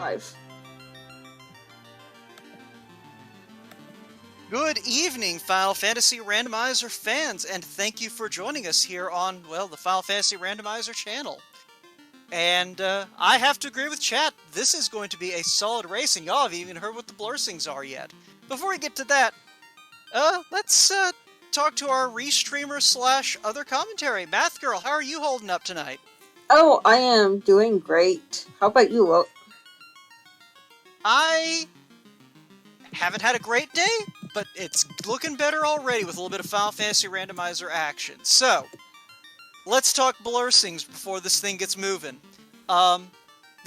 5. Good evening, Final Fantasy Randomizer fans, and thank you for joining us here on, well, the Final Fantasy Randomizer channel. And I have to agree with chat, this is going to be a solid race, and y'all haven't even heard what the blursings are yet. Before we get to that, let's talk to our restreamer slash other commentary. Math Girl, how are you holding up tonight? Oh, I am doing great. How about you, Will? I haven't had a great day, but it's looking better already with a little bit of Final Fantasy Randomizer action. So, let's talk blursings before this thing gets moving. The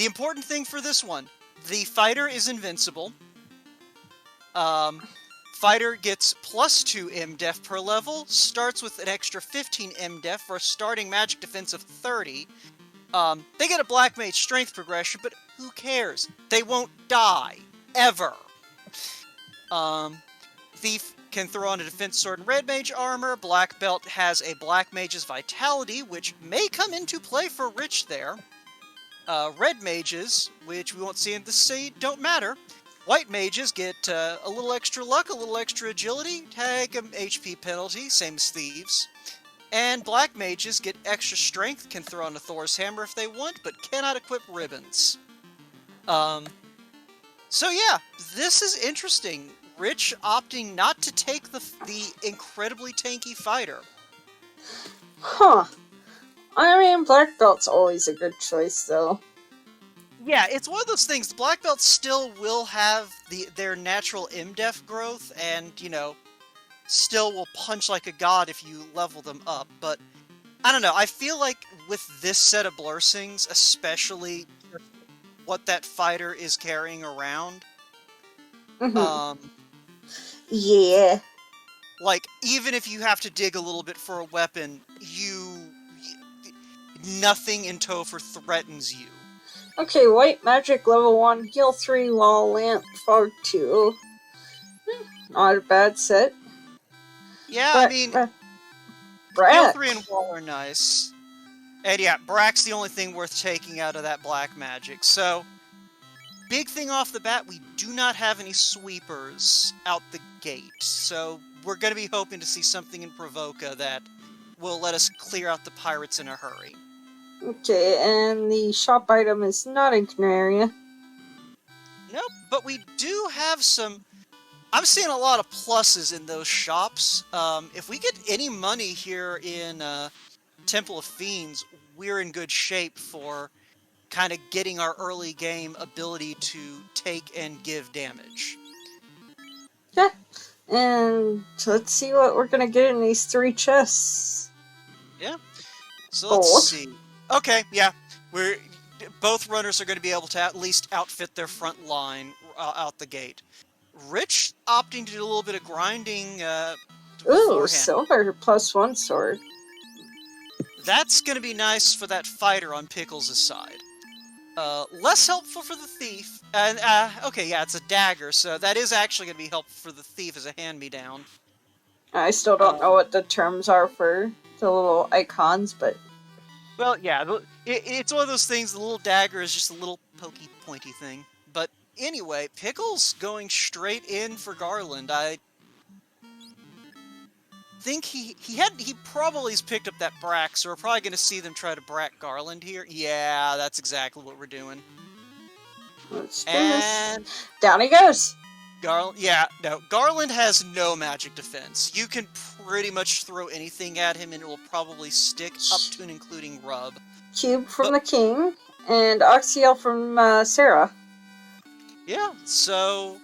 important thing for this one, the fighter is invincible. Fighter gets plus 2 MDef per level, starts with an extra 15 MDef for a starting magic defense of 30. They get a Black Mage strength progression, but who cares? They won't die. Ever. Thief can throw on a defense sword and red mage armor. Black Belt has a Black Mage's Vitality, which may come into play for Rich there. Red Mages, which we won't see in the seed, don't matter. White Mages get a little extra luck, a little extra agility, take an HP penalty, same as Thieves. And Black Mages get extra strength, can throw on a Thor's Hammer if they want, but cannot equip ribbons. So yeah, this is interesting. Rich opting not to take the incredibly tanky fighter. Huh. I mean, Black Belt's always a good choice, though. Yeah, it's one of those things. The Black Belts still will have their natural MDef growth, and, you know, still will punch like a god if you level them up, but I don't know, I feel like with this set of blursings, especially what that fighter is carrying around, yeah. like, even if you have to dig a little bit for a weapon, nothing in Topher threatens you. Okay, White Magic level 1, heal 3 while Lamp Fog 2. Not a bad set. Yeah, I mean, heal 3 and Wall are nice. And yeah, Brack's the only thing worth taking out of that Black Magic. So, big thing off the bat, we do not have any sweepers out the gate. So, we're going to be hoping to see something in Provoca that will let us clear out the pirates in a hurry. Okay, and the shop item is not in Canaria. Nope, but we do have some... I'm seeing a lot of pluses in those shops. If we get any money here in Temple of Fiends, we're in good shape for kind of getting our early game ability to take and give damage. Yeah, and let's see what we're gonna get in these 3 chests. Yeah, so let's see. Okay, yeah, both runners are going to be able to at least outfit their front line out the gate. Rich opting to do a little bit of grinding Ooh, silver +1 sword. That's going to be nice for that fighter on Pickles' side. Less helpful for the thief. And, okay, yeah, it's a dagger, so that is actually going to be helpful for the thief as a hand-me-down. I still don't know what the terms are for the little icons, but... Well, yeah, it's one of those things, the little dagger is just a little pokey, pointy thing. But anyway, Pickles going straight in for Garland. I think he probably has picked up that Brack, so we're probably going to see them try to Brack Garland here. Yeah, that's exactly what we're doing. Let's do this. Down he goes! Garland has no magic defense. You can pretty much throw anything at him and it will probably stick up to and including rub. Cube from the king, and Oxyel from Sarah. Yeah, so...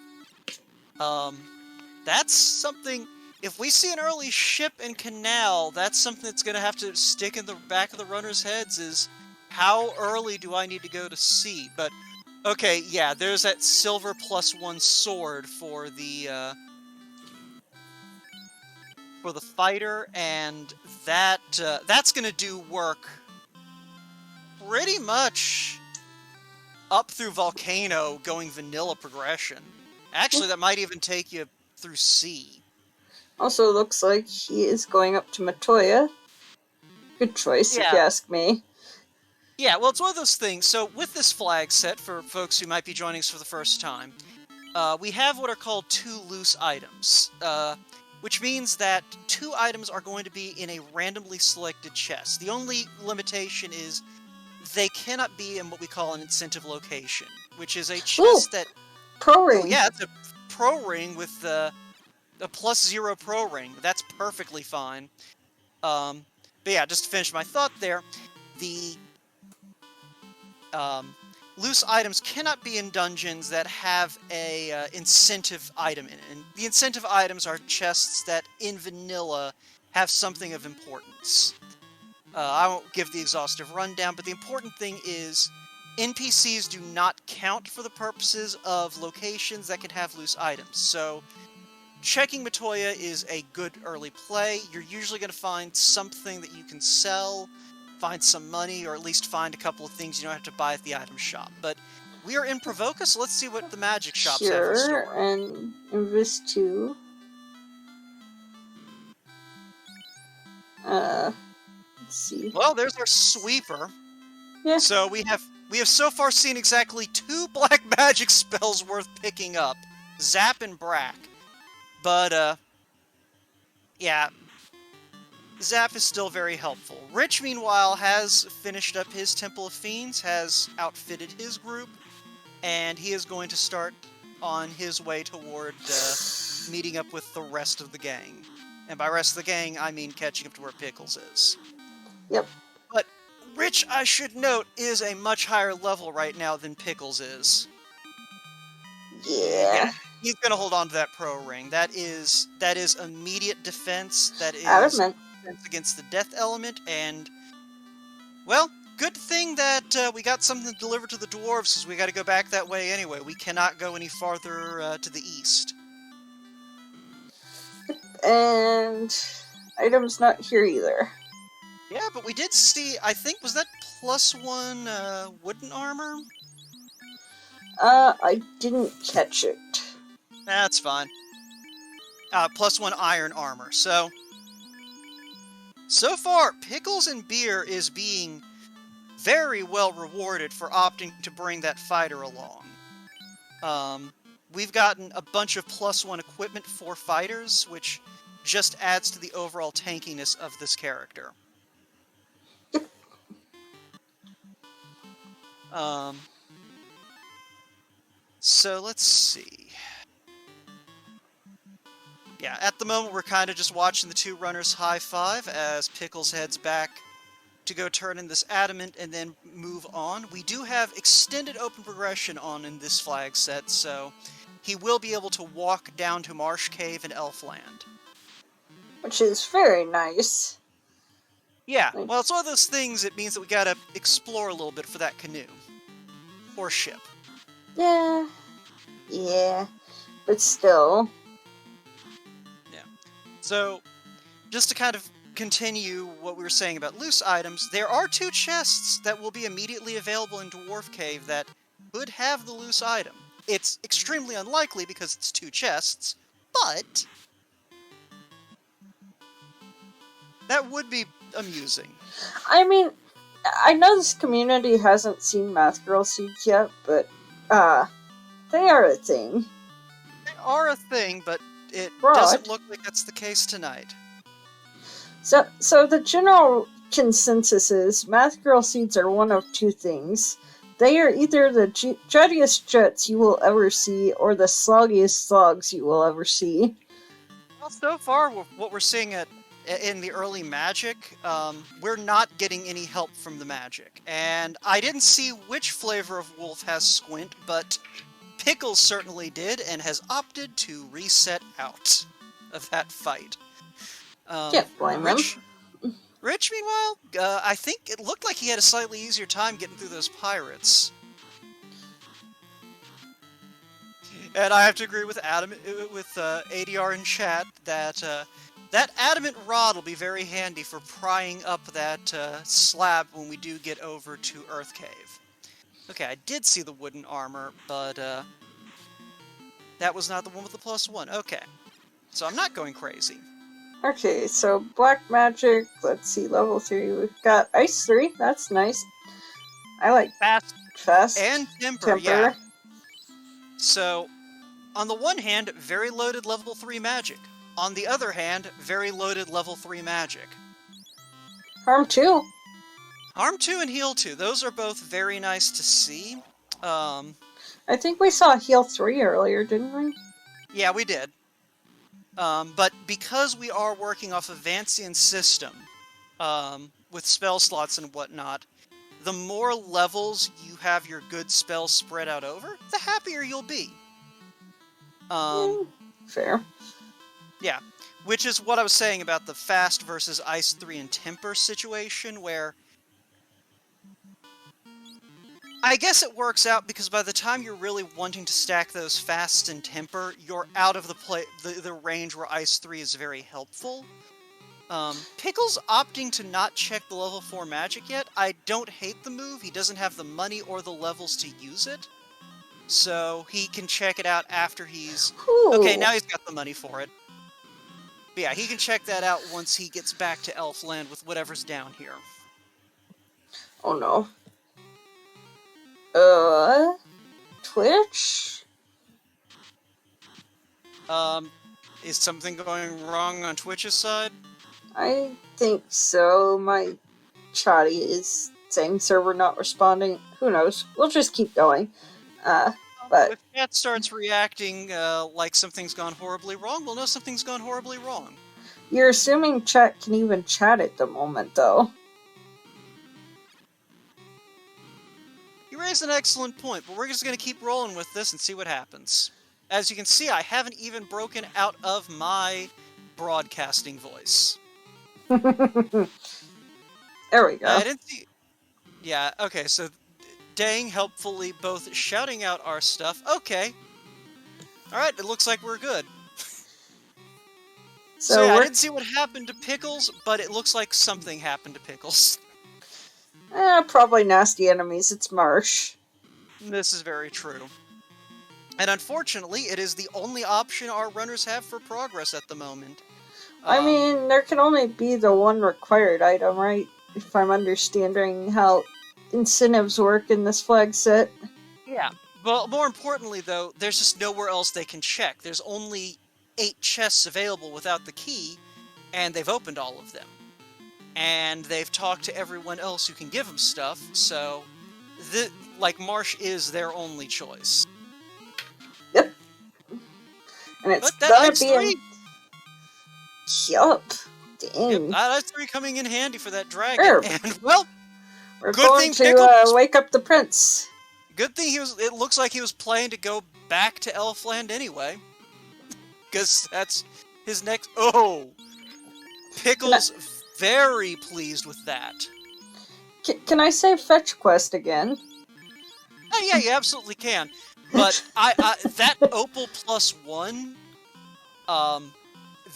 that's something... If we see an early ship and canal, that's something that's going to have to stick in the back of the runners' heads is how early do I need to go to sea? But, okay, yeah, there's that silver +1 sword for the fighter, and that's going to do work pretty much up through Volcano going vanilla progression. Actually, that might even take you through sea. Also looks like he is going up to Matoya. Good choice, if you ask me. Yeah, well, it's one of those things. So with this flag set, for folks who might be joining us for the first time, we have what are called 2 loose items, which means that 2 items are going to be in a randomly selected chest. The only limitation is they cannot be in what we call an incentive location, which is a Ooh, chest that... pro Oh, ring. yeah, it's a pro ring with a +0 pro ring. That's perfectly fine. But yeah, just to finish my thought there, the loose items cannot be in dungeons that have a incentive item in it. And the incentive items are chests that, in vanilla, have something of importance. I won't give the exhaustive rundown, but the important thing is NPCs do not count for the purposes of locations that can have loose items. So checking Matoya is a good early play. You're usually going to find something that you can sell, find some money, or at least find a couple of things you don't have to buy at the item shop. But we are in Provoca, so let's see what the magic shops have in Sure, store. and Invis 2. Let's see. Well, there's our sweeper. Yeah. So we have so far seen exactly 2 black magic spells worth picking up, Zap and Brack. But yeah, Zap is still very helpful. Rich, meanwhile, has finished up his Temple of Fiends, has outfitted his group, and he is going to start on his way toward meeting up with the rest of the gang. And by rest of the gang, I mean catching up to where Pickles is. Yep. But Rich, I should note, is a much higher level right now than Pickles is. Yeah. He's gonna hold on to that pro ring. That is immediate defense. That is Adamant. defense against the death element, and well, good thing that we got something delivered to the dwarves, because we got to go back that way anyway. We cannot go any farther to the east. And items not here either. Yeah, but we did see, I think, was that +1 wooden armor? I didn't catch it. That's fine. +1 iron armor. So far, Pickles and Beer is being very well rewarded for opting to bring that fighter along. We've gotten a bunch of +1 equipment for fighters, which just adds to the overall tankiness of this character. So let's see. Yeah, at the moment we're kind of just watching the 2 runners high-five as Pickles heads back to go turn in this adamant and then move on. We do have extended open progression on in this flag set, so he will be able to walk down to Marsh Cave and Elfland. Which is very nice. Yeah, well, it's one of those things. It means that we gotta explore a little bit for that canoe. Or ship. Yeah. But still. Yeah. So, just to kind of continue what we were saying about loose items, there are 2 chests that will be immediately available in Dwarf Cave that could have the loose item. It's extremely unlikely because it's 2 chests, but that would be amusing. I mean, I know this community hasn't seen Math Girl Seeds yet, but they are a thing. They are a thing, but it Broad. doesn't look like that's the case tonight. So the general consensus is Math Girl Seeds are one of 2 things. They are either the juttiest juts you will ever see, or the sloggiest slogs you will ever see. Well, so far, what we're seeing in the early magic, we're not getting any help from the magic. And I didn't see which flavor of wolf has Squint, but Pickles certainly did, and has opted to reset out of that fight. Can't blame him. Rich, meanwhile, I think it looked like he had a slightly easier time getting through those pirates. And I have to agree with ADR in chat that that adamant rod will be very handy for prying up that slab when we do get over to Earth Cave. Okay, I did see the wooden armor, but that was not the one with the +1. Okay, so I'm not going crazy. Okay, so Black Magic, let's see, level 3, we've got Ice 3, that's nice. I like fast and temper, temper. yeah. So, on the one hand, very loaded level 3 magic. On the other hand, very loaded level 3 magic. Harm 2. Harm 2 and Heal 2, those are both very nice to see. I think we saw Heal 3 earlier, didn't we? Yeah, we did. But because we are working off of Vancian's system, with spell slots and whatnot, the more levels you have your good spells spread out over, the happier you'll be. Fair. Yeah, which is what I was saying about the fast versus ice 3 and temper situation, where I guess it works out because by the time you're really wanting to stack those fast and temper, you're out of the range where ice 3 is very helpful. Pickles opting to not check the level 4 magic yet. I don't hate the move. He doesn't have the money or the levels to use it. So he can check it out after he's... Ooh. Okay, now he's got the money for it. But yeah, he can check that out once he gets back to Elfland with whatever's down here. Oh no. Twitch? Is something going wrong on Twitch's side? I think so. My chatty is saying server not responding. Who knows? We'll just keep going. But if chat starts reacting like something's gone horribly wrong, we'll know something's gone horribly wrong. You're assuming chat can even chat at the moment, though. You raised an excellent point, but we're just going to keep rolling with this and see what happens. As you can see, I haven't even broken out of my broadcasting voice. There we go. I didn't see... Yeah, okay, so Dang helpfully both shouting out our stuff. Okay. Alright, it looks like we're good. So yeah, I didn't see what happened to Pickles, but it looks like something happened to Pickles. Probably nasty enemies. It's Marsh. This is very true. And unfortunately, it is the only option our runners have for progress at the moment. I mean, there can only be the one required item, right? If I'm understanding how incentives work in this flag set. Yeah. Well, more importantly, though, there's just nowhere else they can check. There's only 8 chests available without the key, and they've opened all of them. And they've talked to everyone else who can give them stuff, so... Marsh is their only choice. Yep. And it's gonna be in... Yup. Dang. Yep, that's 3 coming in handy for that dragon. And, well... We're going to wake up the prince. Good thing it looks like he was planning to go back to Elfland anyway. Because that's his next... Oh! Pickles very pleased with that. Can I say fetch quest again? Oh, yeah, you absolutely can. But that Opal +1,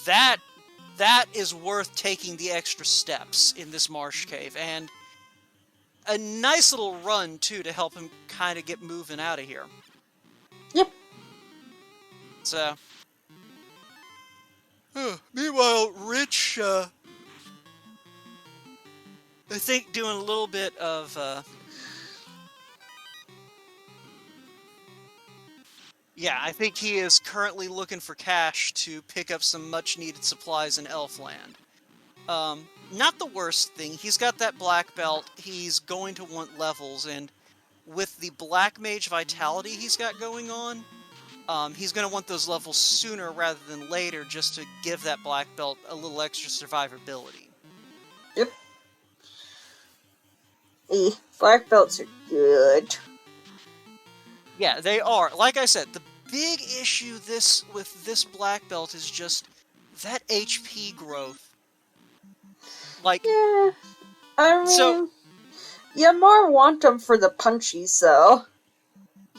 that is worth taking the extra steps in this marsh cave, and a nice little run too to help him kind of get moving out of here. Yep. So, meanwhile, Rich, I think doing a little bit of yeah, I think he is currently looking for cash to pick up some much-needed supplies in Elfland. Not the worst thing. He's got that black belt. He's going to want levels, and with the black mage vitality he's got going on, he's going to want those levels sooner rather than later just to give that black belt a little extra survivability. Yep. Black belts are good. Yeah, they are. Like I said, the big issue with this black belt is just that HP growth. Like, yeah, I mean, you more want them for the punchies, though.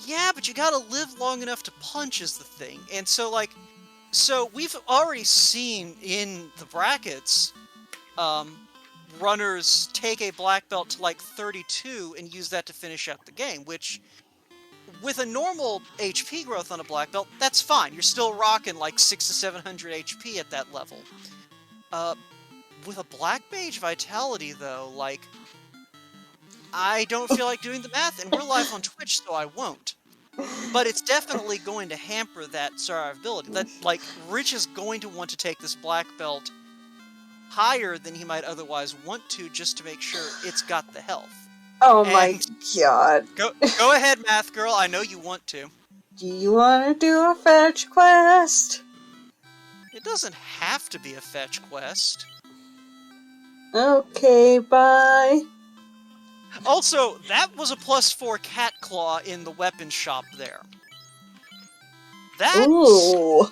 Yeah, but you gotta live long enough to punch is the thing. And so we've already seen in the brackets, runners take a black belt to like 32 and use that to finish out the game, which, with a normal HP growth on a black belt, that's fine. You're still rocking like 600 to 700 HP at that level. With a black mage vitality, though, like, I don't feel like doing the math, and we're live on Twitch, so I won't. But it's definitely going to hamper that survivability. That, like, Rich is going to want to take this black belt higher than he might otherwise want to, just to make sure it's got the health. Oh my And god. go ahead, Math Girl. I know you want to. Do you want to do a fetch quest? It doesn't have to be a fetch quest. Okay, bye. Also, that was a +4 cat claw in the weapon shop there. That's... Ooh.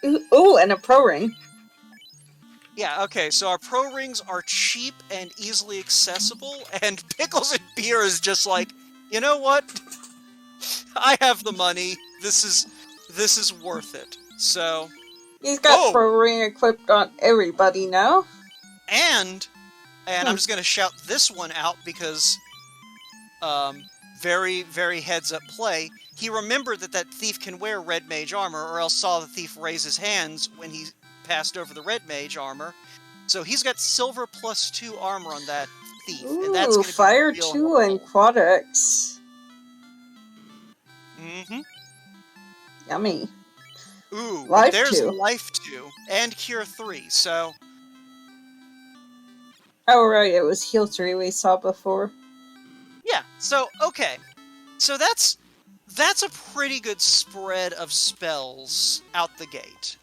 Ooh, and a pro ring. Yeah, okay, so our pro rings are cheap and easily accessible, and Pickles and Beer is just like, you know what? I have the money. This is worth it. So... He's got pro ring equipped on everybody now. And I'm just gonna shout this one out because, very, very heads up play. He remembered that thief can wear red mage armor, or else saw the thief raise his hands when he passed over the red mage armor. So he's got silver +2 armor on that thief. Ooh, and that's gonna fire be real 2 and quad X. Mm-hmm. Yummy. Ooh, Life there's 2. Life 2 and Cure 3, so... Oh right, it was heal 3 we saw before. Yeah, so, okay. So that's a pretty good spread of spells out the gate.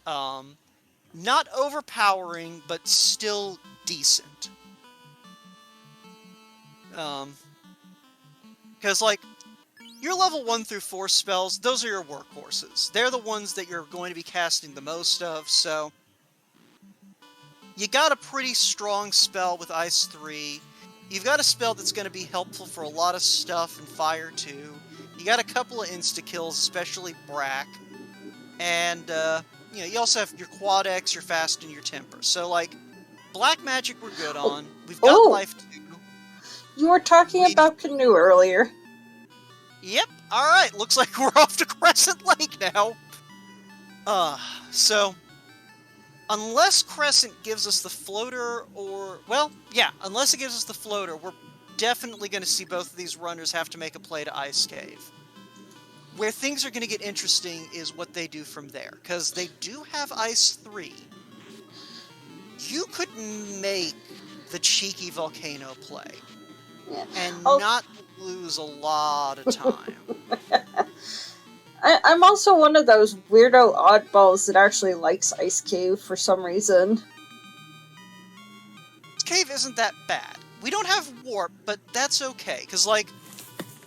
Not overpowering, but still decent. Because, like, your level 1 through 4 spells, those are your workhorses. They're the ones that you're going to be casting the most of, so... You got a pretty strong spell with Ice 3. You've got a spell that's going to be helpful for a lot of stuff in Fire 2. You got a couple of insta-kills, especially Brack. And, you know, you also have your Quad X, your Fast, and your Temper. So, like, Black Magic we're good on. We've got Life 2. You were talking about Canoe earlier. Yep, alright, looks like we're off to Crescent Lake now. So... Unless Crescent gives us the floater, or... Well, yeah, unless it gives us the floater, we're definitely going to see both of these runners have to make a play to Ice Cave. Where things are going to get interesting is what they do from there, because they do have Ice 3. You could make the cheeky volcano play, and not lose a lot of time. I'm also one of those weirdo oddballs that actually likes Ice Cave for some reason. Ice Cave isn't that bad. We don't have Warp, but that's okay, because, like...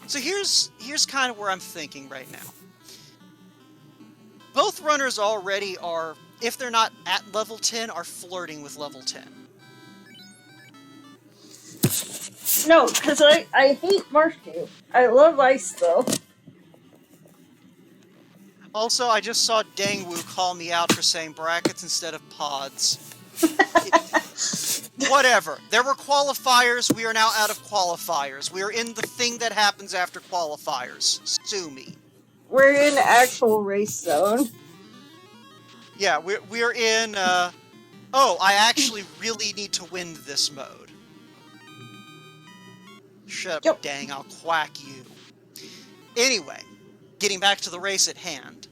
So here's kind of where I'm thinking right now. Both runners already are, if they're not at level 10, are flirting with level 10. No, because I hate Marsh Cave. I love Ice, though. Also, I just saw Dangwoo call me out for saying brackets instead of pods. Whatever. There were qualifiers. We are now out of qualifiers. We are in the thing that happens after qualifiers. Sue me. We're in actual race zone. Yeah, we're in, Oh, I actually really need to win this mode. Shut up, dang, I'll quack you. Anyway. Getting back to the race at hand.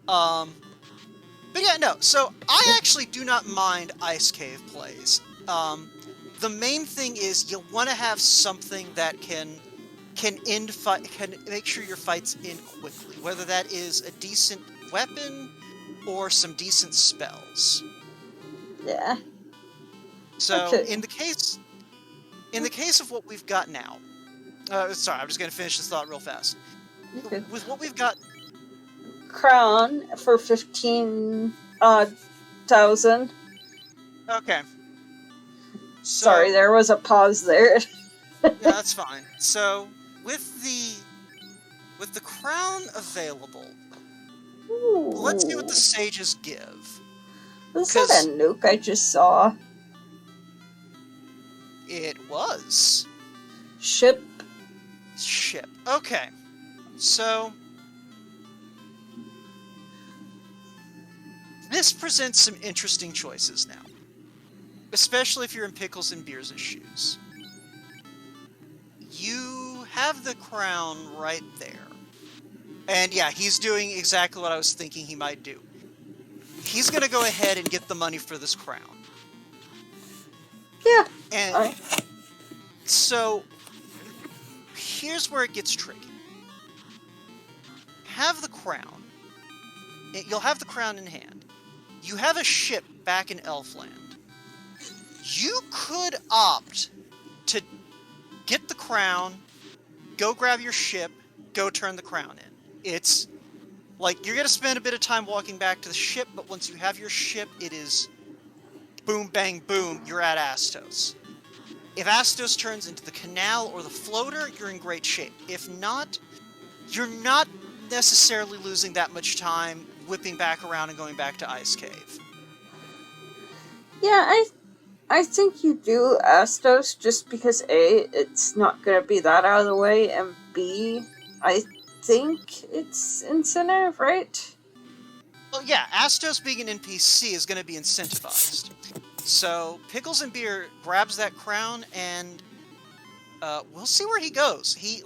But yeah, no, so I actually do not mind Ice Cave plays. The main thing is you want to have something that can make sure your fights end quickly, whether that is a decent weapon or some decent spells. Yeah. So in the case of what we've got now, sorry, I'm just going to finish this thought real fast. Okay. With what we've got... Crown for 15,000. Okay. So, sorry, there was a pause there. Yeah, that's fine. So, with the crown available, Ooh. let's see what the sages give. Was that a nuke I just saw? It was. Ship. Okay. So, this presents some interesting choices now. Especially if you're in Pickles and Beers' shoes. you have the crown right there. And yeah, he's doing exactly what I was thinking he might do. He's gonna go ahead and get the money for this crown. Yeah. And so, here's where it gets tricky. Have the crown. You'll have the crown in hand. You have a ship back in Elfland. You could opt to get the crown, go grab your ship, go turn the crown in. It's like you're gonna spend a bit of time walking back to the ship, but once you have your ship, it is boom, bang, boom, you're at Astos. If Astos turns into the canal or the floater, you're in great shape. If not, you're not necessarily losing that much time whipping back around and going back to Ice Cave. Yeah, I think you do Astos just because A, it's not gonna be that out of the way, and B, I think it's incentive, right? Well, yeah, Astos being an NPC is going to be incentivized. So, Pickles and Beer grabs that crown, and we'll see where he goes. He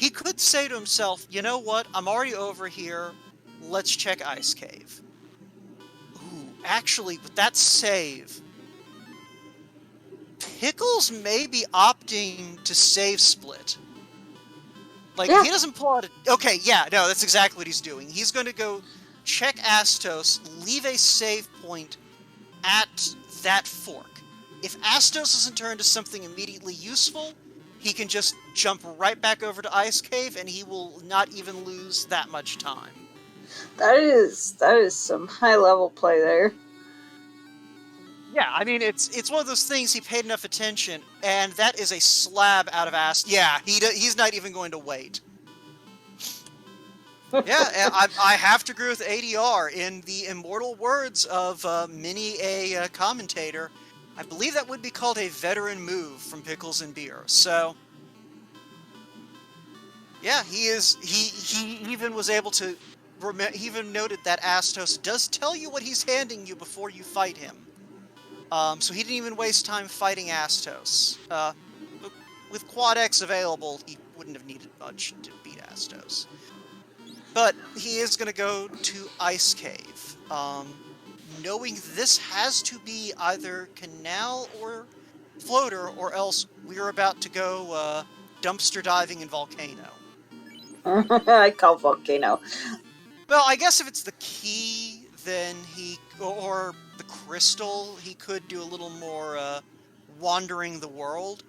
could say to himself, you know what, I'm already over here, let's check Ice Cave. Ooh, actually, with that save, Pickles may be opting to save split. Like, Yeah. he doesn't pull out a... Okay, yeah, no, that's exactly what he's doing. He's going to go check Astos, leave a save point at that fork. If Astos doesn't turn to something immediately useful, he can just jump right back over to Ice Cave, and he will not even lose that much time. That is some high level play there. Yeah, I mean, it's one of those things, he paid enough attention, and that is a slab out of Astos. Yeah, he's not even going to wait. Yeah, I have to agree with ADR. In the immortal words of many a commentator, I believe that would be called a veteran move from Pickles and Beer. So, yeah, he even was able to... He even noted that Astos does tell you what he's handing you before you fight him. So he didn't even waste time fighting Astos. With Quad X available, he wouldn't have needed much to beat Astos. But he is going to go to Ice Cave, knowing this has to be either canal or floater, or else we're about to go dumpster diving in Volcano. I call Volcano. Well, I guess if it's the key, then or the crystal, he could do a little more wandering the world.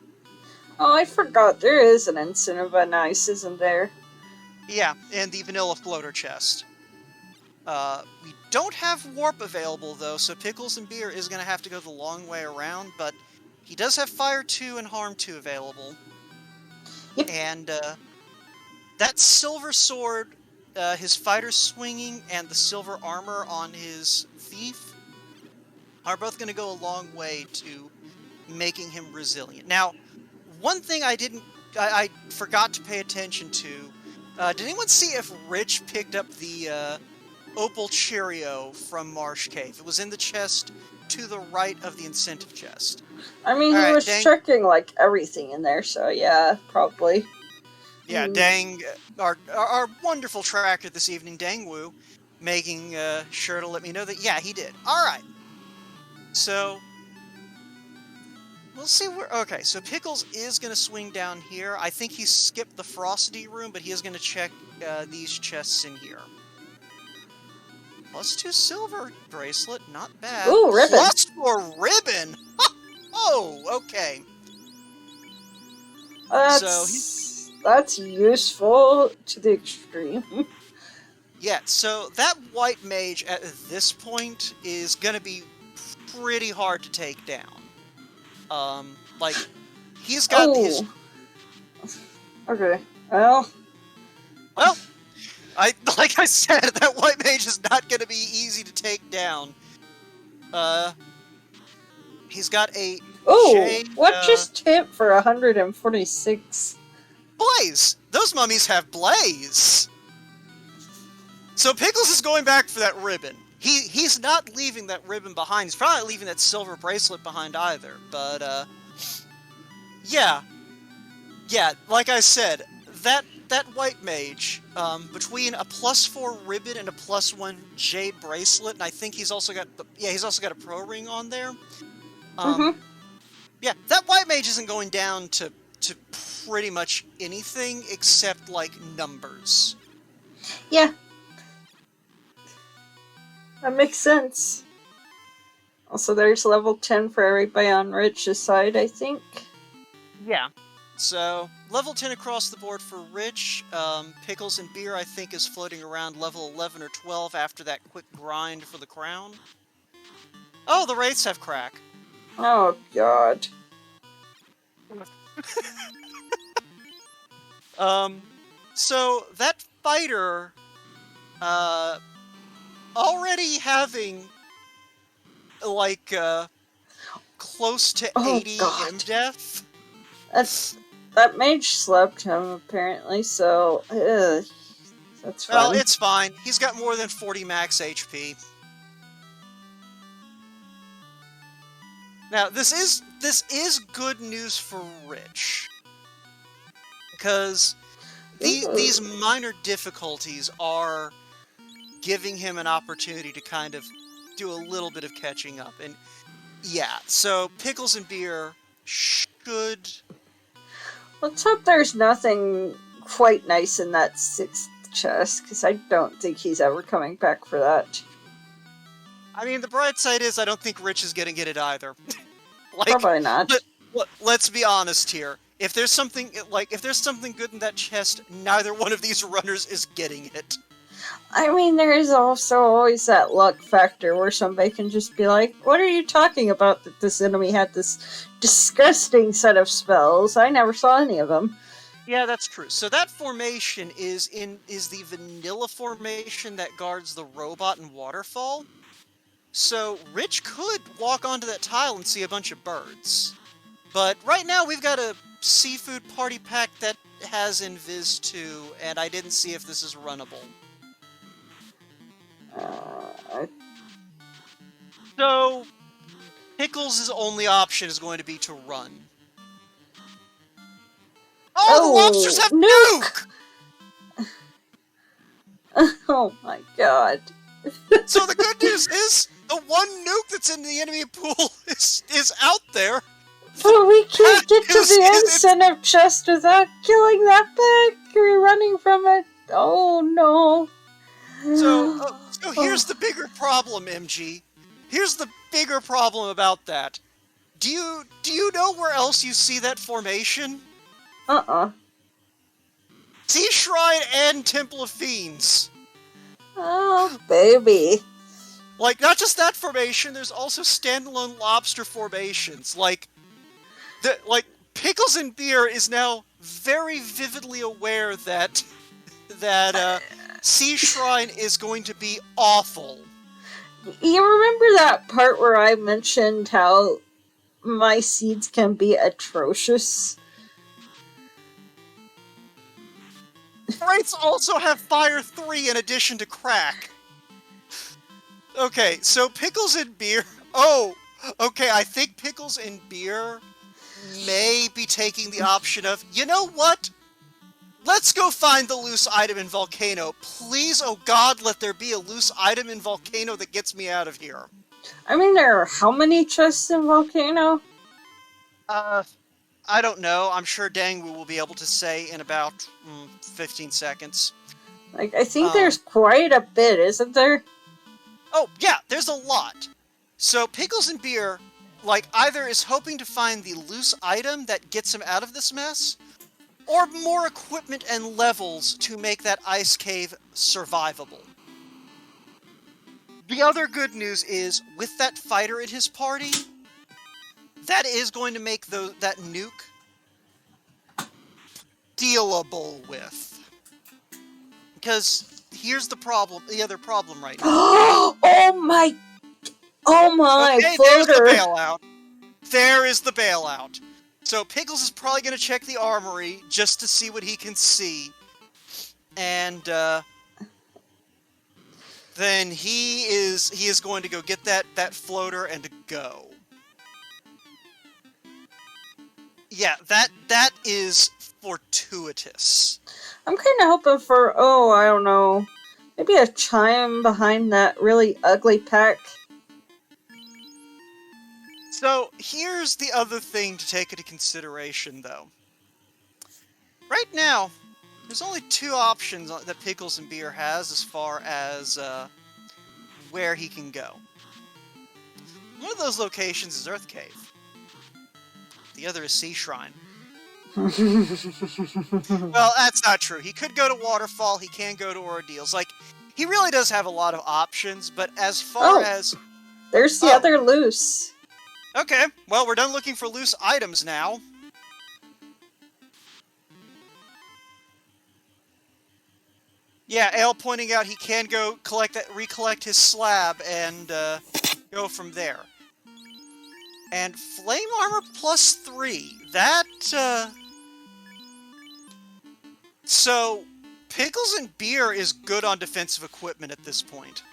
Oh, I forgot. There is an incentive on ice, isn't there? Yeah, and the vanilla floater chest. We don't have warp available, though, so Pickles and Beer is going to have to go the long way around, but he does have Fire 2 and Harm 2 available. Yep. And that silver sword, his fighter swinging, and the silver armor on his thief are both going to go a long way to making him resilient. Now, one thing I forgot to pay attention to, did anyone see if Rich picked up the Opal Cheerio from Marsh Cave? It was in the chest to the right of the incentive chest. I mean, he was checking, like, everything in there, so yeah, probably. Yeah, Dang, our wonderful tracker this evening, Dang Woo, making sure to let me know that, yeah, he did. Alright. So, we'll see where... Okay, so Pickles is going to swing down here. I think he skipped the Frosty room, but he is going to check these chests in here. +2 silver bracelet, not bad. Ooh, ribbon. +4 ribbon! Oh, okay. That's useful to the extreme. Yeah, so that white mage at this point is going to be pretty hard to take down. Like, he's got his... Okay, well, like I said, that white mage is not going to be easy to take down. He's got a... what just hit for 146? Blaze! Those mummies have Blaze! So Pickles is going back for that ribbon. He's not leaving that ribbon behind. He's probably not leaving that silver bracelet behind either. But, yeah. yeah, like I said, that white mage, between a +4 ribbon and a +1 jade bracelet, and I think he's also got a pro ring on there. Mm-hmm. Yeah, that white mage isn't going down to pretty much anything except like numbers. Yeah. That makes sense. Also, there's level 10 for everybody on Rich's side, I think. Yeah. So, level 10 across the board for Rich. Pickles and Beer, I think, is floating around level 11 or 12 after that quick grind for the crown. Oh, the wraiths have crack. Oh, God. So, that fighter, already having, like, close to 80 M-Def. That mage slept him, apparently, so... that's fun. Well, it's fine. He's got more than 40 max HP. Now, this is good news for Rich. Because these minor difficulties are giving him an opportunity to kind of do a little bit of catching up. And yeah, so Pickles and Beer should... Let's hope there's nothing quite nice in that 6th chest, because I don't think he's ever coming back for that. I mean, the bright side is I don't think Rich is going to get it either. Probably not. Let's be honest here. If there's something good in that chest, neither one of these runners is getting it. I mean, there is also always that luck factor where somebody can just be like, what are you talking about that this enemy had this disgusting set of spells? I never saw any of them. Yeah, that's true. So that formation is the vanilla formation that guards the robot and waterfall. So Rich could walk onto that tile and see a bunch of birds. But right now we've got a seafood party pack that has Invis 2, and I didn't see if this is runnable. So, Pickles' only option is going to be to run. Oh, the lobsters have nuke! Oh my god. So the good news is, the one nuke that's in the enemy pool is out there. But we can't get to the incentive chest without killing that pig or running from it. Oh no. So here's the bigger problem, MG. Here's the bigger problem about that. Do you know where else you see that formation? Sea Shrine and Temple of Fiends. Oh, baby. Like, not just that formation, there's also standalone lobster formations. Like, Pickles and Beer is now very vividly aware that Sea Shrine is going to be awful. You remember that part where I mentioned how my seeds can be atrocious? Wraiths also have Fire 3 in addition to Crack. Okay, so Pickles and Beer... Oh, okay, I think Pickles and Beer may be taking the option of, you know what? Let's go find the loose item in Volcano. Please, oh god, let there be a loose item in Volcano that gets me out of here. I mean, there are how many chests in Volcano? I don't know. I'm sure Dangwu will be able to say in about 15 seconds. Like, I think there's quite a bit, isn't there? Oh, yeah, there's a lot. So, Pickles and Beer, like, either is hoping to find the loose item that gets him out of this mess, or more equipment and levels to make that ice cave survivable. The other good news is, with that fighter in his party, that is going to make that nuke dealable with. Because here's the problem, the other problem right now. Oh my! Okay, floater! There's the bailout. There is the bailout. So Pickles is probably going to check the armory just to see what he can see. And then he is going to go get that floater and to go. Yeah, that is fortuitous. I'm kind of hoping for, I don't know, maybe a chime behind that really ugly pack. So, here's the other thing to take into consideration, though. Right now, there's only two options that Pickles and Beer has as far as where he can go. One of those locations is Earth Cave. The other is Sea Shrine. Well, that's not true. He could go to Waterfall, he can go to Ordeals. Like, he really does have a lot of options, but as far as... There's the other loose. Okay, well, we're done looking for loose items now. Yeah, Ale pointing out he can go recollect his slab and go from there. And Flame Armor +3. That, So, Pickles and Beer is good on defensive equipment at this point.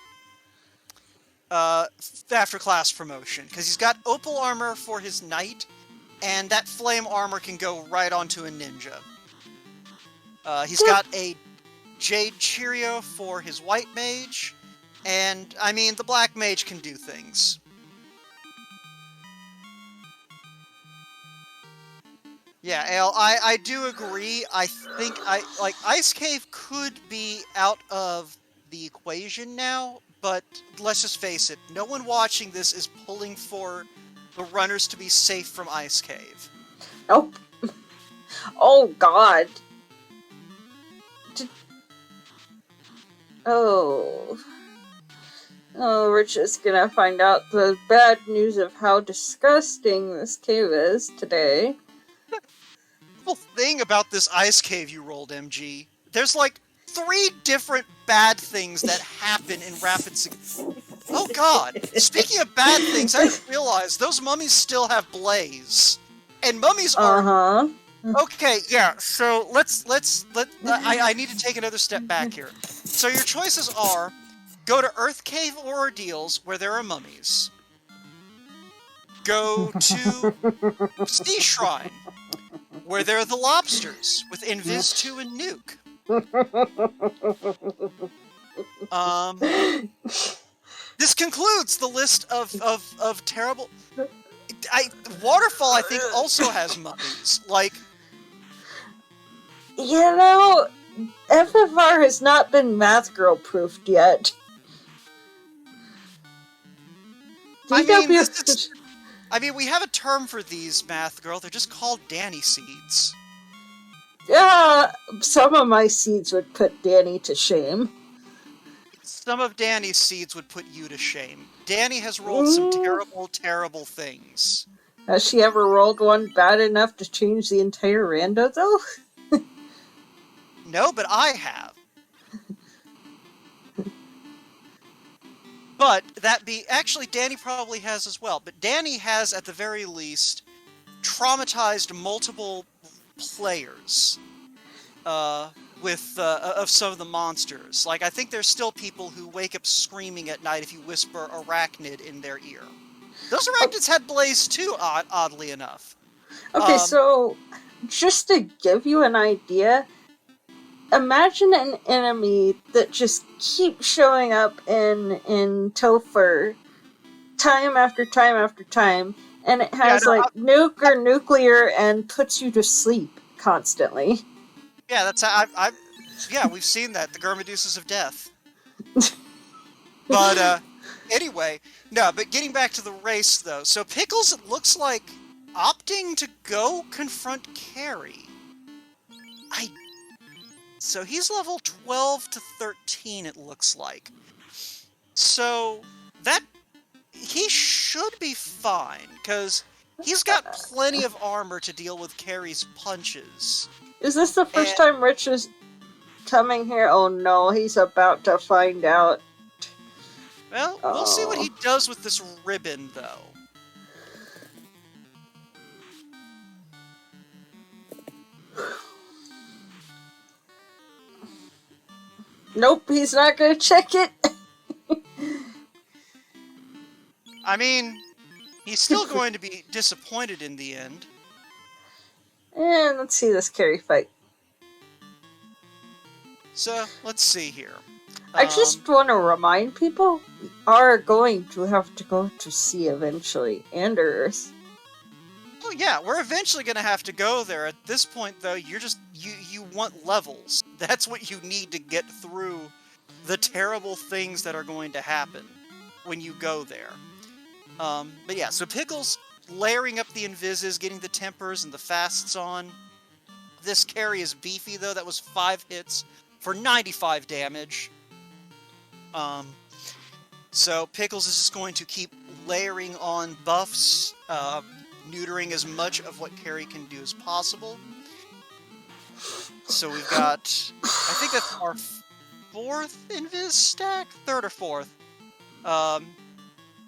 After class promotion, because he's got Opal Armor for his Knight, and that Flame Armor can go right onto a Ninja. He's got a Jade Cheerio for his White Mage, and, I mean, the Black Mage can do things. Yeah, Ale, I do agree. I think, Ice Cave could be out of the equation now, but let's just face it, no one watching this is pulling for the runners to be safe from Ice Cave. Nope. Oh, God. Oh, we're just gonna find out the bad news of how disgusting this cave is today. The thing about this Ice Cave you rolled, MG, there's like 3 different bad things that happen in rapid Oh god! Speaking of bad things, I didn't realize those mummies still have blaze. And mummies are... Okay, yeah, so I need to take another step back here. So your choices are, go to Earth Cave or Ordeals, where there are mummies. Go to Sea Shrine, where there are the lobsters, with Invis 2 and Nuke. This concludes the list of terrible... Waterfall, I think, also has mummies. Like... You know, FFR has not been Math Girl proofed yet. I mean, we have a term for these, Math Girl. They're just called Danny seeds. Yeah, some of my seeds would put Danny to shame. Some of Danny's seeds would put you to shame. Danny has rolled some terrible, terrible things. Has she ever rolled one bad enough to change the entire rando, though? No, but I have. But actually, Danny probably has as well. But Danny has, at the very least, traumatized multiple players of some of the monsters. Like, I think there's still people who wake up screaming at night if you whisper arachnid in their ear. Those arachnids had blaze too, oddly enough. Okay, so just to give you an idea, imagine an enemy that just keeps showing up in Topher time after time after time, and it has nuke or nuclear and puts you to sleep constantly. Yeah, that's how yeah, we've seen that, the Germaduces of Death. But anyway, no, but getting back to the race though, so Pickles, it looks like, opting to go confront Carrie. So he's level 12 to 13, it looks like. So he should be fine, because he's got plenty of armor to deal with Carrie's punches. Is this the first time Rich is coming here? Oh no, he's about to find out. Well, we'll see what he does with this ribbon, though. Nope, he's not gonna check it. I mean, he's still going to be disappointed in the end. And let's see this Carrie fight. So, let's see here. I just want to remind people, we are going to have to go to sea eventually, and Earth. Oh yeah, we're eventually gonna have to go there. At this point, though, you're just you want levels. That's what you need to get through the terrible things that are going to happen when you go there. But yeah, so Pickles layering up the invises, getting the tempers and the fasts on. This carry is beefy though. That was 5 hits for 95 damage. So Pickles is just going to keep layering on buffs, neutering as much of what Carrie can do as possible. So we've got, I think that's our 4th invis stack? 3rd or 4th.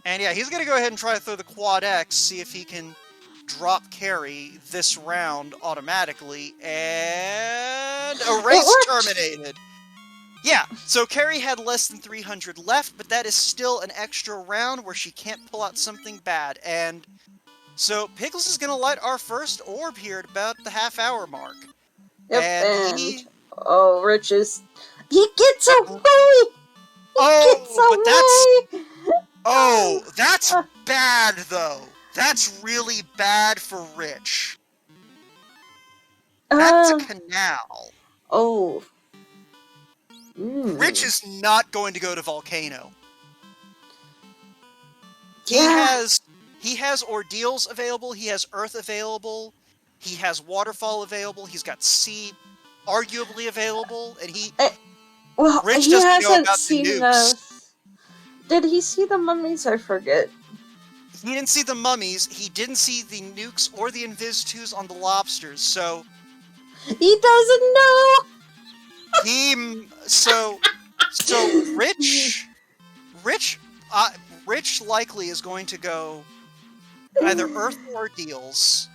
And yeah, he's gonna go ahead and try to throw the quad X, see if he can drop Carrie this round automatically, and a race terminated! Yeah, so Carrie had less than 300 left, but that is still an extra round where she can't pull out something bad, and so Pickles is gonna light our first orb here at about the half-hour mark. Yep, And he... Oh, Rich is... He gets away! That's bad, though! That's really bad for Rich. That's a canal. Oh. Rich is not going to go to Volcano. Yeah. He has Ordeals available, he has Earth available, he has Waterfall available, he's got Sea arguably available, and Rich he doesn't know hasn't about seen the nukes. Did he see the mummies? I forget. He didn't see the mummies, he didn't see the nukes or the Invis-2s on the lobsters, so... He doesn't know! So Rich likely is going to go either Earth or Ordeals.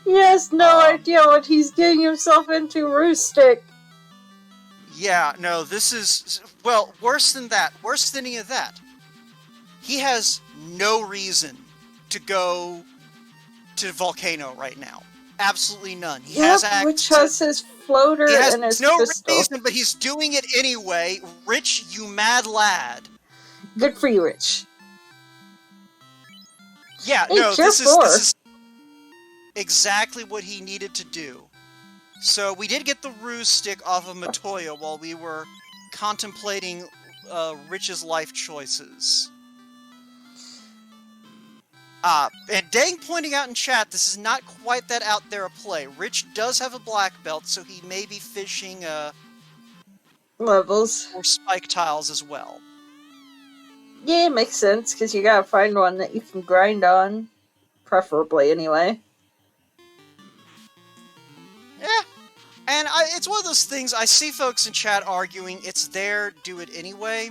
He has no idea what he's getting himself into, Roostic. Yeah, no, this is... Well, worse than that. Worse than any of that. He has no reason to go to Volcano right now. Absolutely none. He has Rich has his floater and his no pistol. reason, but he's doing it anyway. Rich, you mad lad. Good for you, Rich. Yeah, hey, no, this is exactly what he needed to do. So we did get the ruse stick off of Matoya while we were contemplating Rich's life choices. And Dang pointing out in chat, this is not quite that out there a play. Rich does have a black belt, so he may be fishing levels or spike tiles as well. Yeah, it makes sense, because you gotta find one that you can grind on. Preferably, anyway. Yeah. And it's one of those things, I see folks in chat arguing, it's there, do it anyway.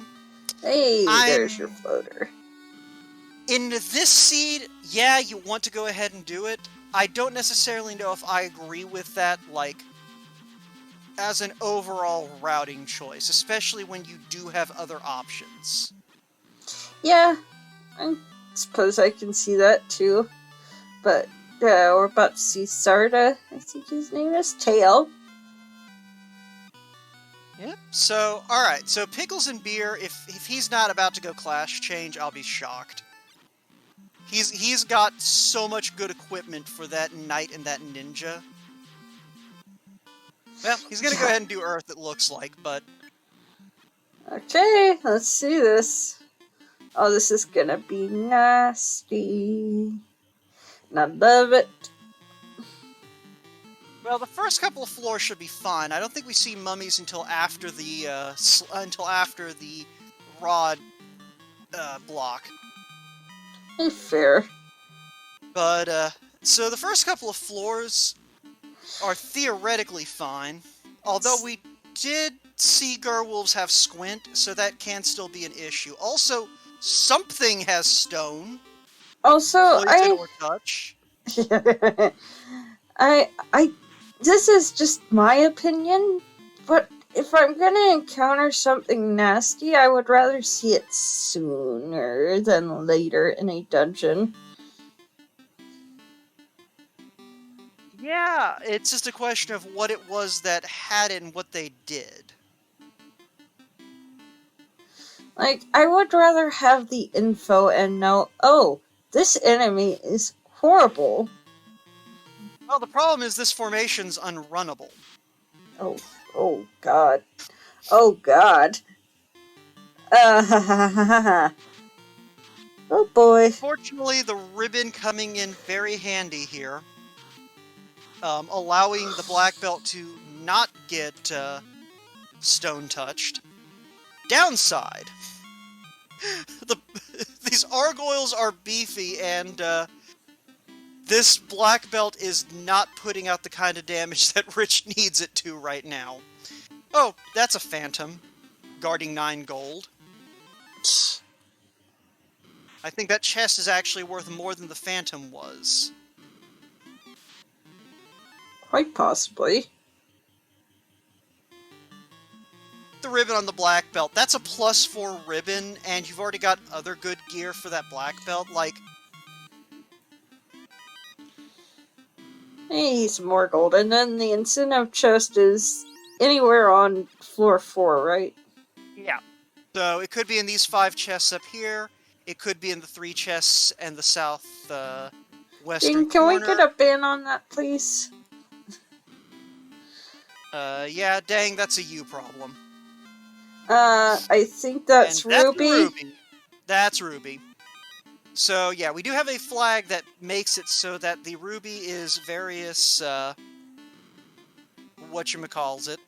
Hey, there's your floater. In this seed, yeah, you want to go ahead and do it. I don't necessarily know if I agree with that, like, as an overall routing choice, especially when you do have other options. Yeah, I suppose I can see that too. But we're about to see Sarda, I think his name is, Tail. Yep, so, alright, so Pickles and Beer, if he's not about to go Clash Change, I'll be shocked. He's got so much good equipment for that Knight and that Ninja. Well, he's gonna go ahead and do Earth, it looks like, but... Okay, let's see this. Oh, this is gonna be nasty. And I love it. Well, the first couple of floors should be fine. I don't think we see mummies until after the rod block. Hey, fair. But so the first couple of floors are theoretically fine, although we did see Gerwolves have Squint, so that can still be an issue. Also, something has stone. Also, Poison or touch. This is just my opinion, but if I'm gonna encounter something nasty, I would rather see it sooner than later in a dungeon. Yeah, it's just a question of what it was that had it and what they did. Like, I would rather have the info and know, oh, this enemy is horrible. Well, the problem is this formation's unrunnable. Oh god. Oh god. Oh boy. Fortunately, the ribbon coming in very handy here. Allowing the black belt to not get stone touched. Downside, these gargoyles are beefy, and this black belt is not putting out the kind of damage that Rich needs it to right now. Oh, that's a phantom, guarding 9 gold. I think that chest is actually worth more than the phantom was. Quite possibly. The ribbon on the black belt, that's a +4 ribbon, and you've already got other good gear for that black belt, like... I need some more gold. And then the incentive chest is anywhere on floor 4, right? Yeah. So it could be in these 5 chests up here, it could be in the 3 chests and the south western Can corner. we get a ban on that, please? Yeah, dang, that's a you problem. I think that's And that's Ruby. Ruby. That's Ruby. So, yeah, we do have a flag that makes it so that the Ruby is various, whatchamacalls it,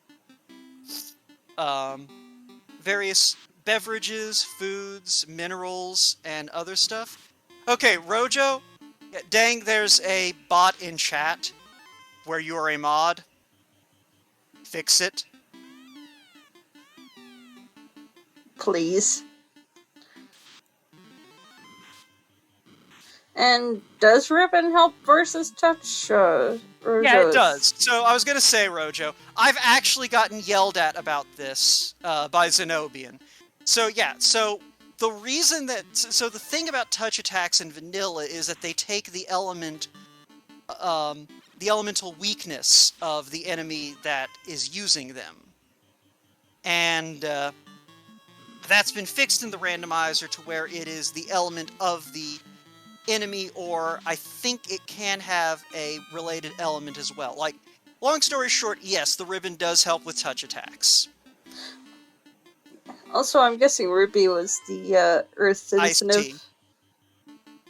various beverages, foods, minerals, and other stuff. Okay, Rojo, dang, there's a bot in chat where you are a mod. Fix it. Please. And does ribbon help versus touch? Yeah, it does. So I was gonna say, Rojo, I've actually gotten yelled at about this by Zenobian. So yeah, so the reason that... So the thing about touch attacks in vanilla is that they take the elemental weakness of the enemy that is using them. And that's been fixed in the randomizer to where it is the element of the enemy, or I think it can have a related element as well. Like, long story short, yes, the ribbon does help with touch attacks. Also, I'm guessing Ruby was the Earth incentive.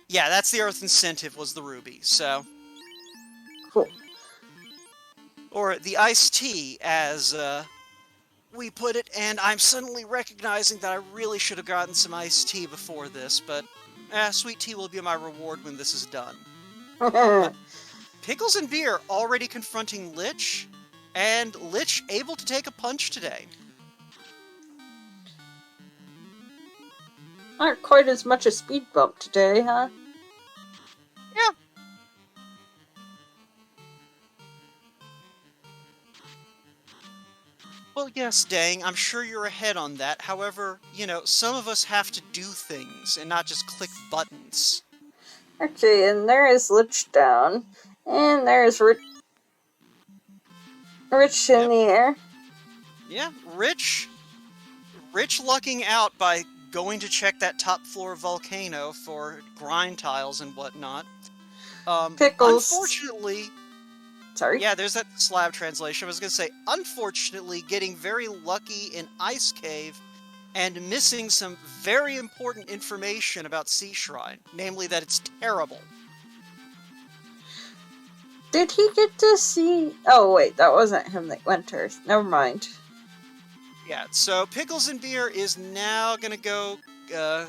Yeah, that's the Earth incentive, was the Ruby, so... Cool. Or the iced tea, as we put it, and I'm suddenly recognizing that I really should have gotten some iced tea before this, but sweet tea will be my reward when this is done. Pickles and Beer already confronting Lich, and Lich able to take a punch today. Not quite as much a speed bump today, huh? Yeah. Well, yes, dang, I'm sure you're ahead on that. However, you know, some of us have to do things and not just click buttons. Okay, and there is Lich down. And there's Rich in the air. Yeah, Rich lucking out by going to check that top floor volcano for grind tiles and whatnot. Pickles. Unfortunately... Sorry? Yeah, there's that slab translation. I was gonna say, unfortunately, getting very lucky in Ice Cave and missing some very important information about Sea Shrine, namely that it's terrible. Did he get to see... Oh, wait, that wasn't him that went to Earth. Never mind. Yeah, so Pickles and Beer is now gonna go, I'm not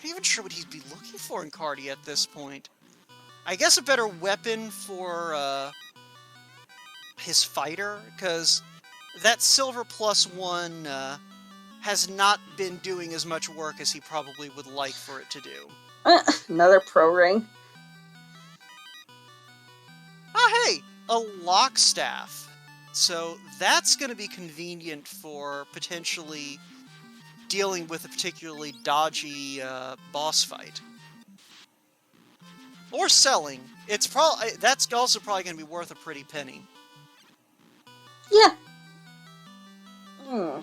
even sure what he'd be looking for in Cardi at this point. I guess a better weapon for, his fighter, because that silver +1, has not been doing as much work as he probably would like for it to do. Another pro ring. Oh, hey! A lock staff. So that's going to be convenient for potentially dealing with a particularly dodgy boss fight. Or selling. It's probably that's also probably going to be worth a pretty penny. Yeah. Hmm.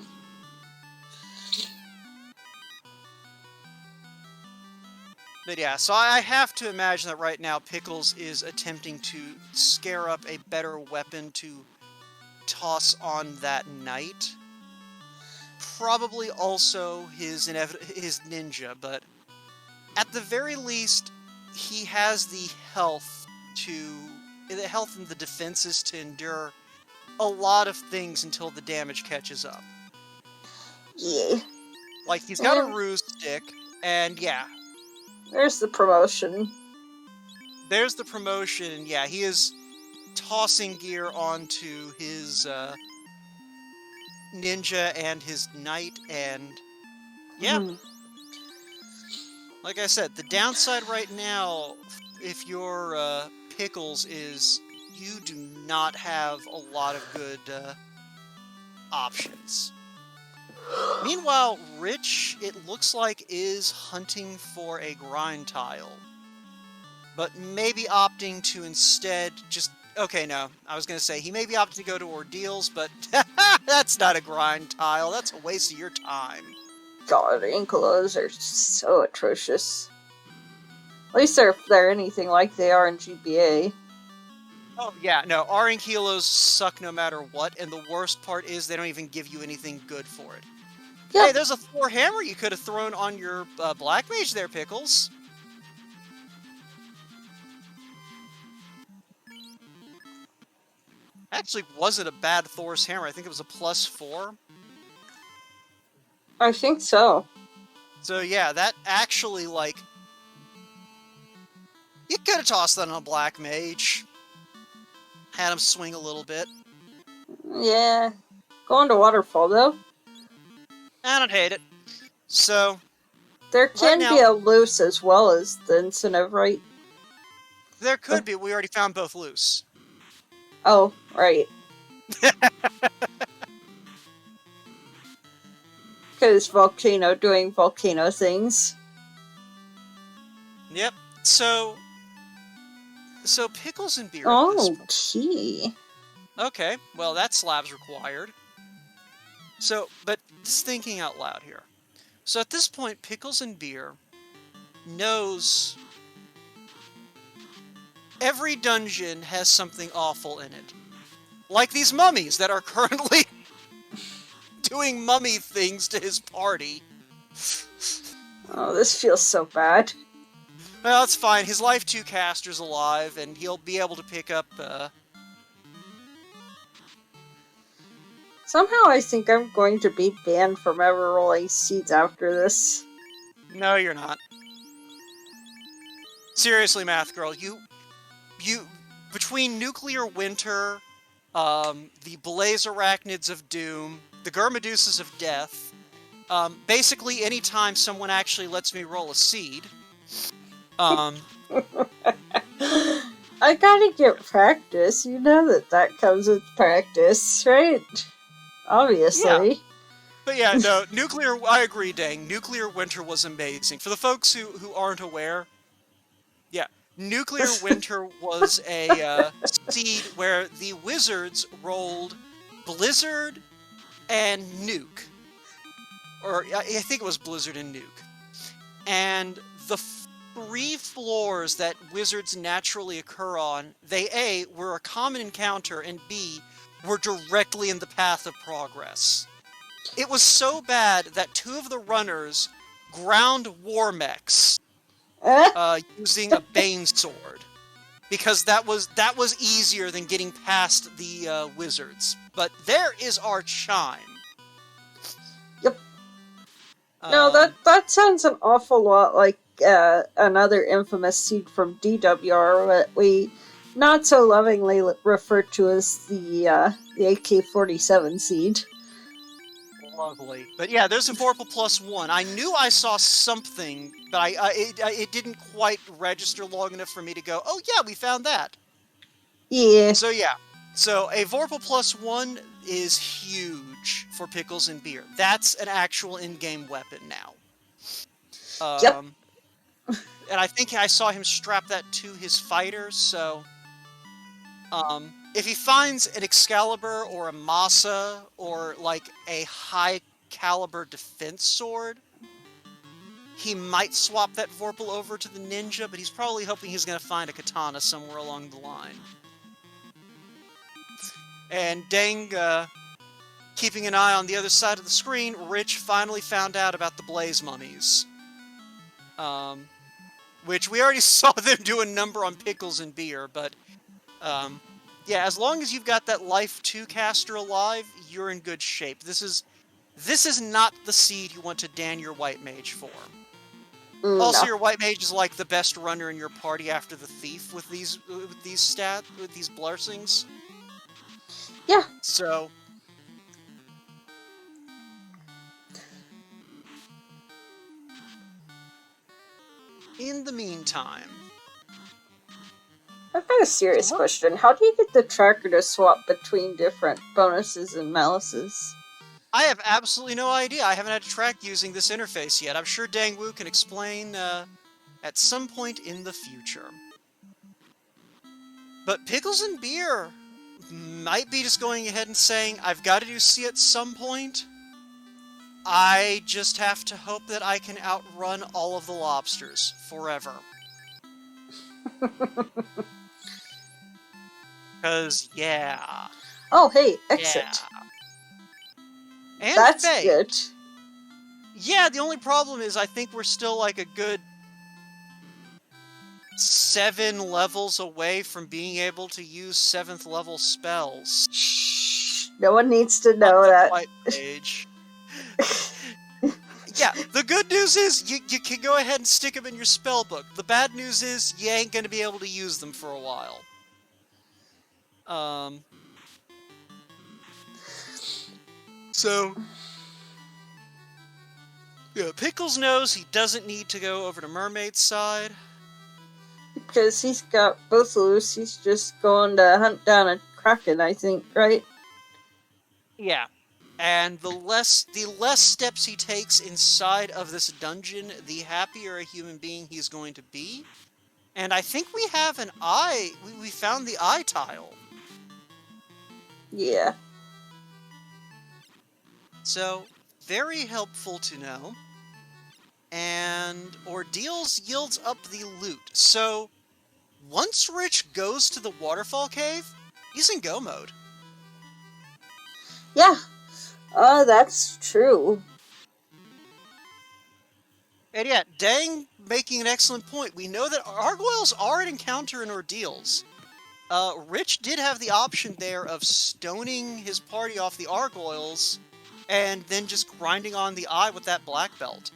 But yeah, so I have to imagine that right now Pickles is attempting to scare up a better weapon to toss on that knight. Probably also his ninja, but at the very least, he has the health and the defenses to endure a lot of things until the damage catches up. Yeah. Like, he's got a And ruse stick, and yeah, there's the promotion. there's the promotion, and yeah, he is tossing gear onto his ninja and his knight, and yeah, like I said, the downside right now, if you're Pickles, is you do not have a lot of good options. Meanwhile, Rich, it looks like, is hunting for a grind tile. But maybe opting to instead just... Okay, no. I was going to say, he may be opting to go to Ordeals, but that's not a grind tile. That's a waste of your time. God, Ankylos are so atrocious. At least they're anything like they are in GBA. Oh, yeah, no. Our Ankylos suck no matter what, and the worst part is they don't even give you anything good for it. Yep. Hey, there's a Thor hammer you could have thrown on your Black Mage there, Pickles. Actually wasn't a bad Thor's hammer. I think it was a +4. I think so. So yeah, that actually, like... You could have tossed that on a Black Mage. Had him swing a little bit. Yeah. Going to Waterfall, though. I don't hate it. So... There can right be now, a loose as well as the incentive, right? there could be. We already found both loose. Oh, right. Because Volcano doing volcano things. Yep. So Pickles and Beer at this Oh, point. key. Okay, well, that slab's required. So, but just thinking out loud here. So at this point, Pickles and Beer knows every dungeon has something awful in it. Like these mummies that are currently doing mummy things to his party. Oh, this feels so bad. Well, it's fine. His Life 2 caster's alive, and he'll be able to pick up, Somehow I think I'm going to be banned from ever rolling seeds after this. No, you're not. Seriously, Math Girl, you... Between Nuclear Winter, the Blaze Arachnids of Doom, the Gurmedusas of Death, basically anytime someone actually lets me roll a seed, I gotta get practice. You know that comes with practice, right? Obviously. Yeah. But yeah, no, I agree, Dang. Nuclear Winter was amazing. For the folks who aren't aware, yeah, Nuclear Winter was a seed where the wizards rolled Blizzard and Nuke. Or I think it was Blizzard and Nuke. And the 3 floors that wizards naturally occur on, they A, were a common encounter, and B, were directly in the path of progress. It was so bad that 2 of the runners ground war mechs using a Bane sword. Because that was easier than getting past the wizards. But there is our chime. Yep. No, that sounds an awful lot like another infamous seed from DWR that we not so lovingly refer to as the AK-47 seed. Lovely. But yeah, there's a Vorpal +1. I knew I saw something, but it didn't quite register long enough for me to go, oh yeah, we found that. Yeah. So yeah. So a Vorpal +1 is huge for Pickles and Beer. That's an actual in-game weapon now. Yep. and I think I saw him strap that to his fighter, so... if he finds an Excalibur or a Masa or, like, a high-caliber defense sword, he might swap that Vorpal over to the Ninja, but he's probably hoping he's going to find a Katana somewhere along the line. And dang, keeping an eye on the other side of the screen, Rich finally found out about the Blaze Mummies. Which we already saw them do a number on Pickles and Beer, but... yeah, as long as you've got that Life 2 caster alive, you're in good shape. This is not the seed you want to Dan your White Mage for. Also, No. your White Mage is like the best runner in your party after the Thief with these blessings. Yeah. So... in the meantime... I've got a serious question. How do you get the tracker to swap between different bonuses and malices? I have absolutely no idea. I haven't had to track using this interface yet. I'm sure Dang Wu can explain at some point in the future. But Pickles and Beer might be just going ahead and saying, I've got to do C at some point. I just have to hope that I can outrun all of the lobsters forever. Because, yeah. Oh, hey, exit. Yeah. And That's Faye. good. Yeah, the only problem is I think we're still like a good 7 levels away from being able to use 7th level spells. Shh. No one needs to know that. White Mage. Yeah, the good news is you can go ahead and stick them in your spell book. The bad news is you ain't going to be able to use them for a while. So, yeah, Pickles knows he doesn't need to go over to Mermaid's side. Because he's got both loose, he's just going to hunt down a Kraken, I think, right? Yeah. And the less steps he takes inside of this dungeon, the happier a human being he's going to be. And I think we have an eye. We found the eye tile. Yeah. So, very helpful to know. And Ordeals yields up the loot. So, once Rich goes to the waterfall cave, he's in go mode. Yeah. That's true. And yeah, Dang making an excellent point. We know that Gargoyles are an encounter in Ordeals. Rich did have the option there of stoning his party off the Gargoyles, and then just grinding on the eye with that black belt.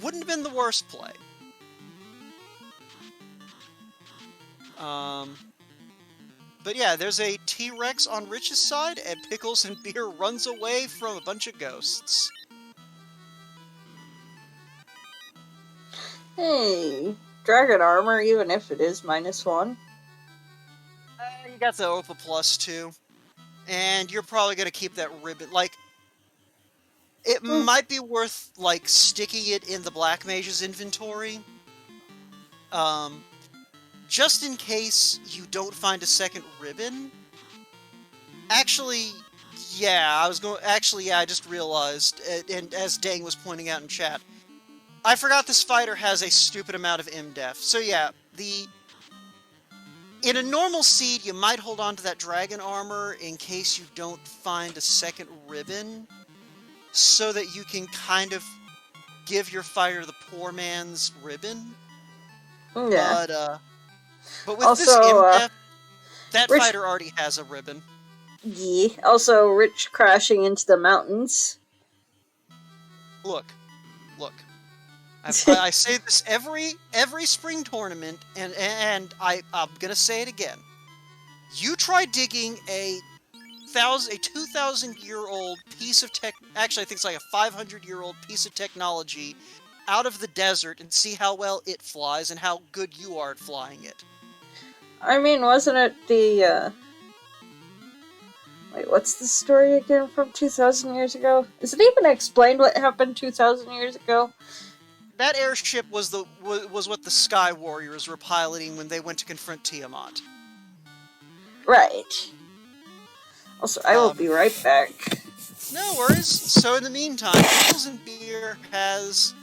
Wouldn't have been the worst play. But yeah, there's a T-Rex on Rich's side, and Pickles and Beer runs away from a bunch of ghosts. Hey, dragon armor, even if it is -1. You got the Opa Plus too. And you're probably going to keep that ribbon. Like, it might be worth, like, sticking it in the Black Mage's inventory. Just in case you don't find a second ribbon. Actually, yeah, I just realized, and as Dang was pointing out in chat, I forgot this fighter has a stupid amount of MDef. So yeah, in a normal seed, you might hold on to that dragon armor in case you don't find a second ribbon, so that you can kind of give your fighter the poor man's ribbon. Yeah. But with also, this MDef, that Rich... fighter already has a ribbon. Yeah. Also, Rich crashing into the mountains. Look. I say this every spring tournament, and I'm gonna say it again. You try digging a 2,000-year-old piece of tech. Actually, I think it's like a 500-year-old piece of technology out of the desert and see how well it flies and how good you are at flying it. I mean, wasn't it the, Wait, what's the story again from 2,000 years ago? Is it even explained what happened 2,000 years ago? that airship was what the Sky Warriors were piloting when they went to confront Tiamat. Right. Also, I will be right back. No worries. So in the meantime, Pickles and Beer has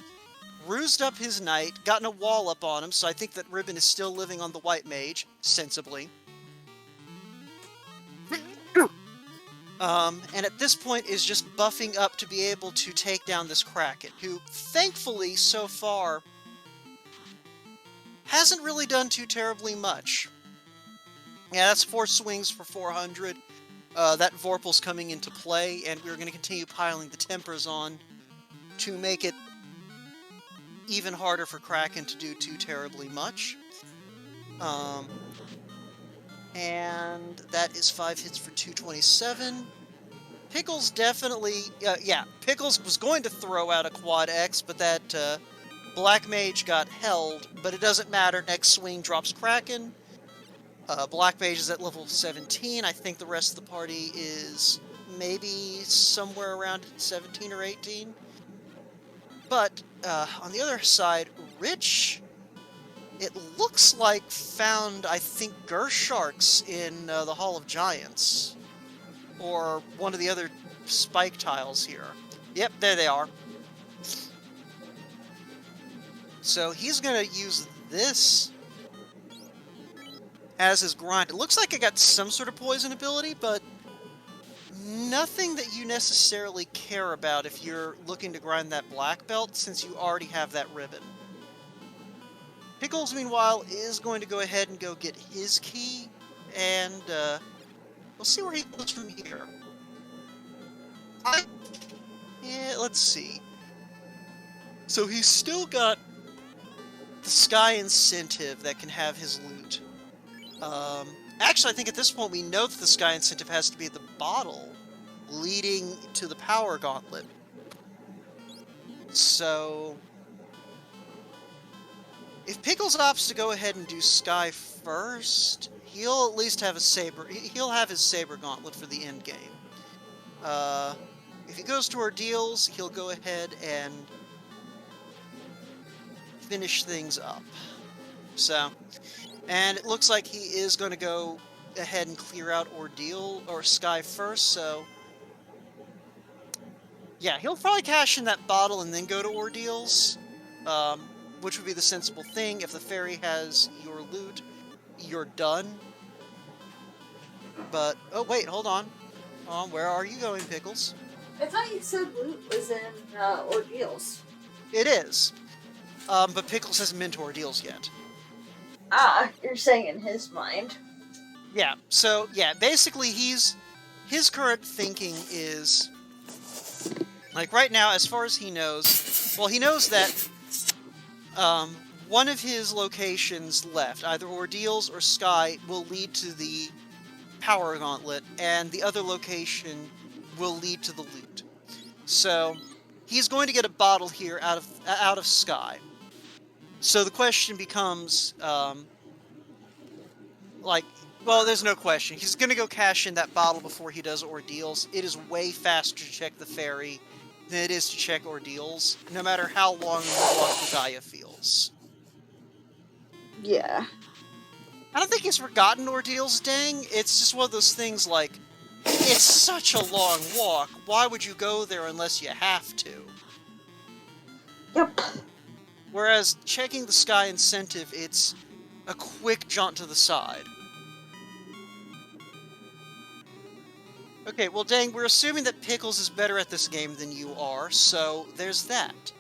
rused up his knight, gotten a wall up on him, so I think that Ribbon is still living on the White Mage, sensibly. And at this point is just buffing up to be able to take down this Kraken, who, thankfully, so far, hasn't really done too terribly much. Yeah, that's 4 swings for 400. That Vorpal's coming into play, and we're going to continue piling the Tempers on to make it even harder for Kraken to do too terribly much. And that is 5 hits for 227. Pickles definitely... Pickles was going to throw out a Quad X, but that Black Mage got held, but it doesn't matter. Next swing drops Kraken. Black Mage is at level 17. I think the rest of the party is maybe somewhere around 17 or 18. But on the other side, Rich, it looks like found, I think, Gersharks in the Hall of Giants. Or one of the other spike tiles here. Yep, there they are. So he's going to use this as his grind. It looks like it got some sort of poison ability, but nothing that you necessarily care about if you're looking to grind that black belt, since you already have that ribbon. Pickles, meanwhile, is going to go ahead and go get his key, and we'll see where he goes from here. Let's see. So he's still got the Sky Incentive that can have his loot. Actually, I think at this point we know that the Sky Incentive has to be the bottle leading to the Power Gauntlet. So if Pickles opts to go ahead and do Sky first, he'll at least have a saber. He'll have his Saber Gauntlet for the end game. If he goes to Ordeals, he'll go ahead and finish things up. So, and it looks like he is going to go ahead and clear out Ordeal or Sky first, so yeah, he'll probably cash in that bottle and then go to Ordeals, which would be the sensible thing. If the fairy has your loot, you're done. But, oh wait, hold on. Where are you going, Pickles? I thought you said loot was in Ordeals. It is. But Pickles hasn't been to Ordeals yet. Ah, you're saying in his mind. Yeah, so, yeah, basically his current thinking is, like, right now, as far as he knows, well, he knows that one of his locations left, either Ordeals or Sky, will lead to the Power Gauntlet, and the other location will lead to the loot. So, he's going to get a bottle here out of Sky. So the question becomes, well, there's no question. He's going to go cash in that bottle before he does Ordeals. It is way faster to check the fairy than it is to check Ordeals, no matter how long the walk to Gaia feels. Yeah. I don't think he's forgotten Ordeals, dang. It's just one of those things like, it's such a long walk. Why would you go there unless you have to? Yep. Whereas checking the Sky Incentive, it's a quick jaunt to the side. Okay, well dang, we're assuming that Pickles is better at this game than you are, so there's that.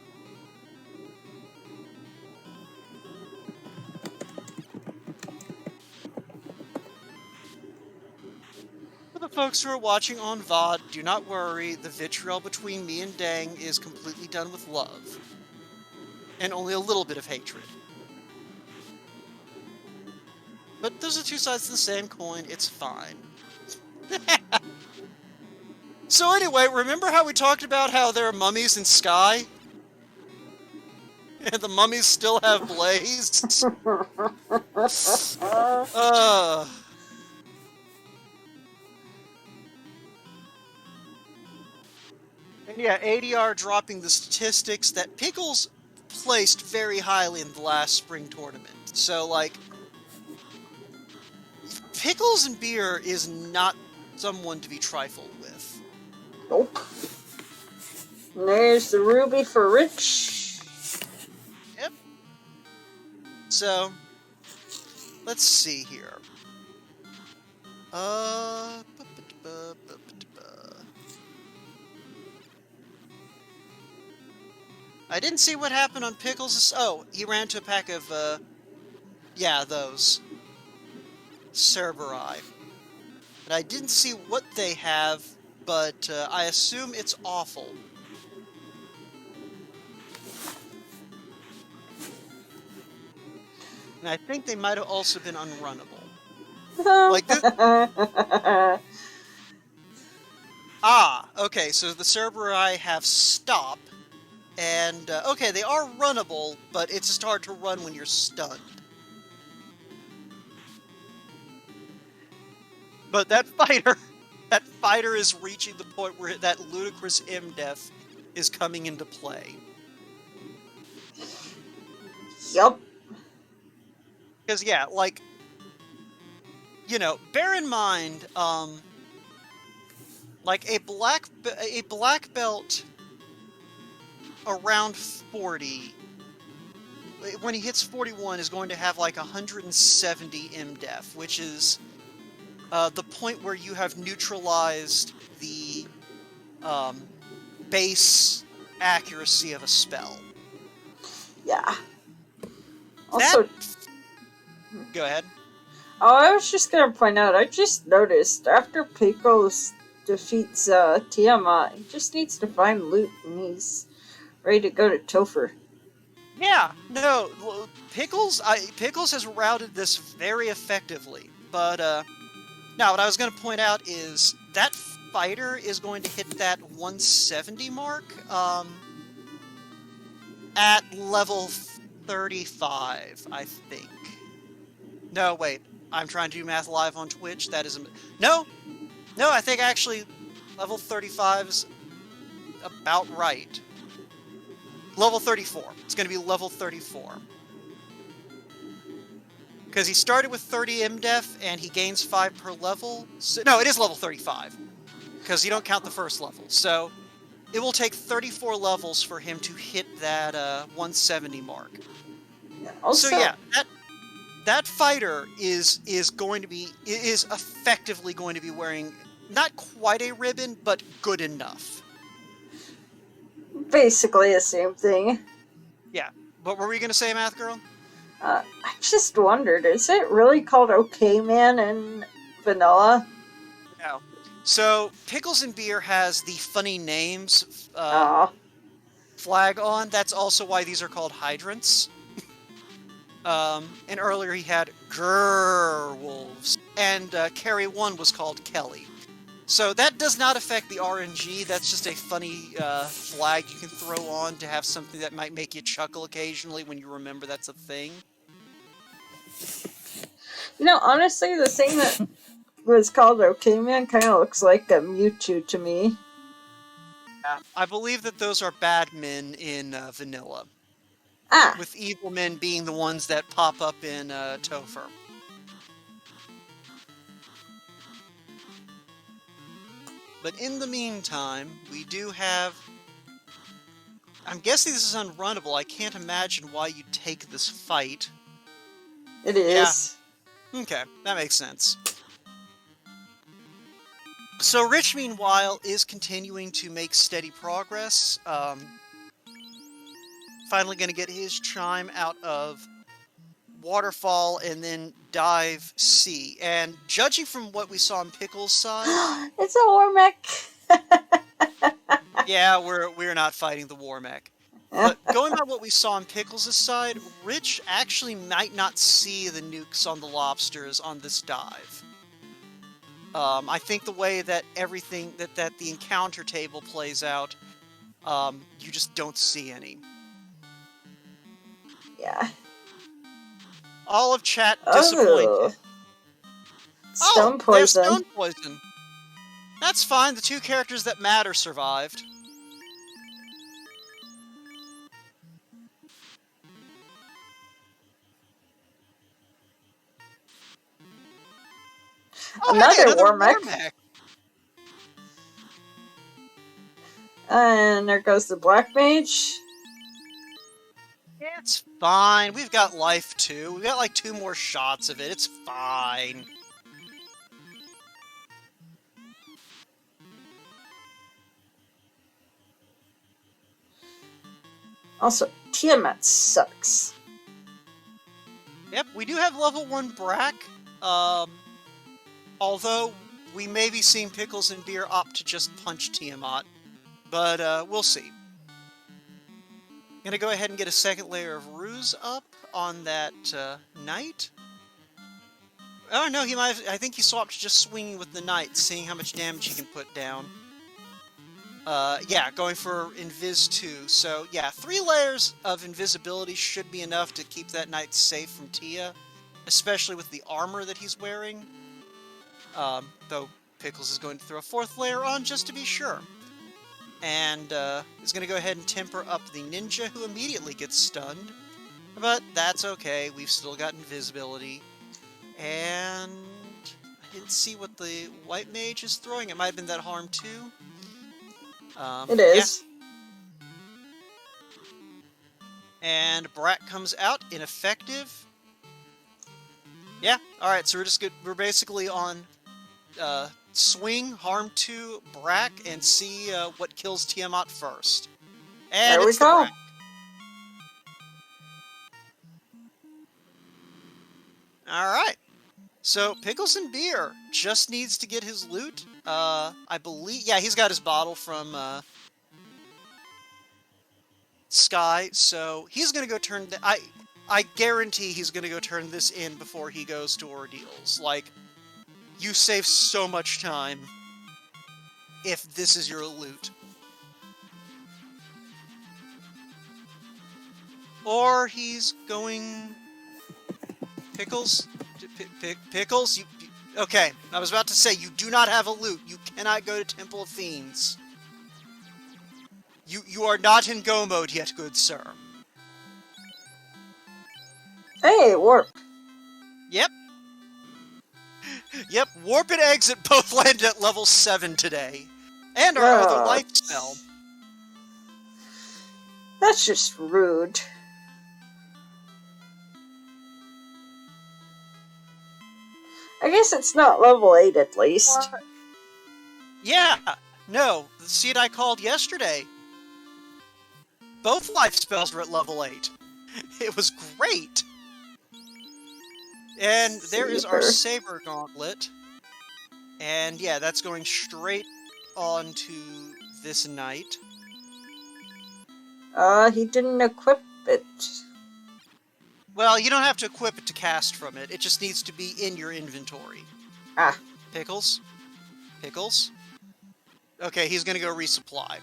For the folks who are watching on VOD, do not worry, the vitriol between me and Dang is completely done with love. And only a little bit of hatred. But those are two sides of the same coin, it's fine. So anyway, remember how we talked about how there are mummies in Sky? And the mummies still have Blaze? And yeah, ADR dropping the statistics that Pickles placed very highly in the last spring tournament. So, like, Pickles and Beer is not someone to be trifled with. Nope. And there's the ruby for Rich. Yep. So, let's see here. I didn't see what happened on Pickles'. Oh, he ran to a pack of, yeah, those. Cerberus. And I didn't see what they have, but I assume it's awful. And I think they might have also been unrunnable. Like this. Okay, so the Cerberus have stop, and okay, they are runnable, but it's just hard to run when you're stunned. But that fighter is reaching the point where that ludicrous MDef is coming into play. Yup. Because, yeah, like, you know, bear in mind, like, a black belt around 40, when he hits 41, is going to have, like, 170 MDef, which is the point where you have neutralized the base accuracy of a spell. Yeah. Also, go ahead. Oh, I was just gonna point out, I just noticed, after Pickles defeats Tiamat, he just needs to find loot, and he's ready to go to Topher. Yeah, no, Pickles has routed this very effectively, but, now what I was gonna point out is, that fighter is going to hit that 170 mark, at level 35, I think. No, wait. I'm trying to do math live on Twitch. That is... No! No, I think actually level 35 is about right. Level 34. It's going to be level 34. Because he started with 30 MDef, and he gains 5 per level. So, no, it is level 35. Because you don't count the first level. So, it will take 34 levels for him to hit that 170 mark. Also, so yeah, that fighter is effectively going to be wearing not quite a ribbon, but good enough. Basically the same thing. Yeah. What were we going to say, Math Girl? I just wondered, is it really called OK Man in vanilla? No. So, Pickles and Beer has the funny names flag on. That's also why these are called hydrants. And earlier he had Grrrwolves. And Carry 1 was called Kelly. So that does not affect the RNG. That's just a funny flag you can throw on to have something that might make you chuckle occasionally when you remember that's a thing. You know, honestly, the thing that was called OK Man kind of looks like a Mewtwo to me. Yeah, I believe that those are bad men in vanilla. With evil men being the ones that pop up in Topher. But in the meantime, we do have... I'm guessing this is unrunnable. I can't imagine why you'd take this fight. It is. Yeah. Okay, that makes sense. So Rich, meanwhile, is continuing to make steady progress. Finally going to get his chime out of Waterfall and then Dive C. And judging from what we saw on Pickles' side... It's a war mech! Yeah, we're not fighting the war mech. But going by what we saw on Pickles' side, Rich actually might not see the nukes on the lobsters on this dive. I think the way that everything, that the encounter table plays out, you just don't see any. Yeah. All of chat disappointed. Stone poison. Stone poison. That's fine, the two characters that matter survived. Oh, hey, Another another Warmech. Warmech. And there goes the Black Mage. It's fine. We've got life too. We've got like 2 more shots of it. It's fine. Also, Tiamat sucks. Yep, we do have level 1 Brack. Although we may be seeing Pickles and Beer opt to just punch Tiamat. But we'll see. Gonna go ahead and get a second layer of Ruse up on that Knight. Oh no, I think he swapped to just swinging with the Knight, seeing how much damage he can put down. Yeah, going for Invis 2. So yeah, 3 layers of invisibility should be enough to keep that Knight safe from Tia, especially with the armor that he's wearing. Though Pickles is going to throw a 4th layer on just to be sure. And is going to go ahead and temper up the Ninja, who immediately gets stunned. But that's okay, we've still got invisibility. And I didn't see what the White Mage is throwing. It might have been that Harm too. It is. Yeah. And Brat comes out ineffective. Yeah, alright, so we're just good. We're basically on swing, harm 2, Brack, and see what kills Tiamat first. And There it's we go. the Brack. Alright. So, Pickles and Beer just needs to get his loot. I believe... Yeah, he's got his bottle from Sky, so he's gonna go turn... I guarantee he's gonna go turn this in before he goes to Ordeals. Like, you save so much time if this is your loot. Or he's going... Pickles? Pickles? Okay, I was about to say, you do not have a loot. You cannot go to Temple of Fiends. You are not in go mode yet, good sir. Hey, Warp. Yep. Yep, Warp and Exit both landed at level 7 today. And our other life spell. That's just rude. I guess it's not level 8 at least. Yeah, no, the seed I called yesterday. Both life spells were at level 8. It was great. And there is our Saber Gauntlet. And yeah, that's going straight onto this Knight. He didn't equip it. Well, you don't have to equip it to cast from it. It just needs to be in your inventory. Ah. Pickles? Pickles? Okay, he's gonna go resupply.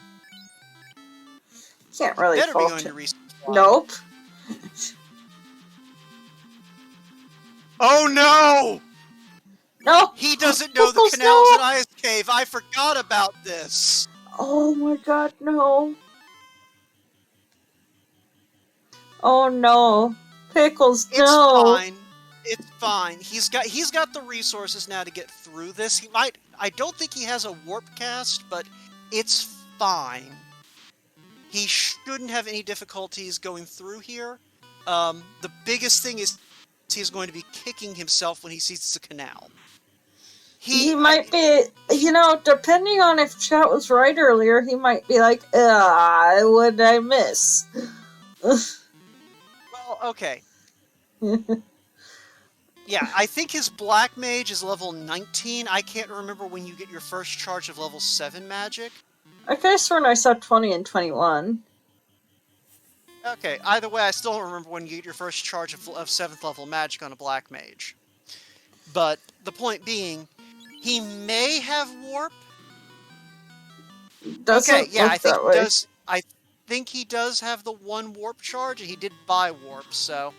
Can't really Better be fault going to it. resupply. Nope. Oh no! No! He doesn't know the Pickles, canal's no! an ice cave. I forgot about this. Oh my god, no. Oh no. Pickles, It's no. fine. It's fine. He's got the resources now to get through this. He might... I don't think he has a warp cast, but it's fine. He shouldn't have any difficulties going through here. The biggest thing is he's going to be kicking himself when he sees the canal. He might be, you know, depending on if chat was right earlier, he might be like, what did I miss? Well, okay. Yeah, I think his Black Mage is level 19. I can't remember when you get your first charge of level 7 magic. I could have sworn I saw 20 and 21. Okay, either way, I still don't remember when you get your first charge of 7th level magic on a Black Mage. But the point being, he may have Warp. Doesn't yeah, look I think that he way. does. I think he does have the 1 Warp charge, and he did buy Warp, so...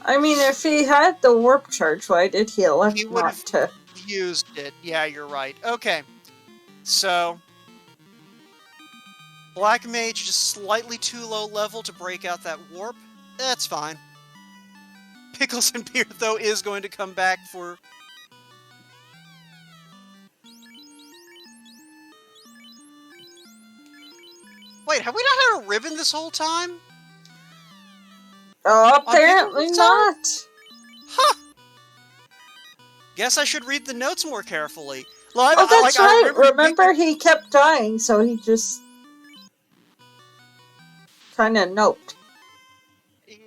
I mean, if he had the warp charge, why did he elect He would not have to? used it. Yeah, you're right. Okay, so... Black Mage just slightly too low level to break out that Warp. That's fine. Pickles and Beer, though, is going to come back for wait, have we not had a ribbon this whole time? Oh, On Pickles' apparently side? not. Huh. Guess I should read the notes more carefully. Well, Oh, that's right. remember Remember, he kept dying, so he just kind of noped.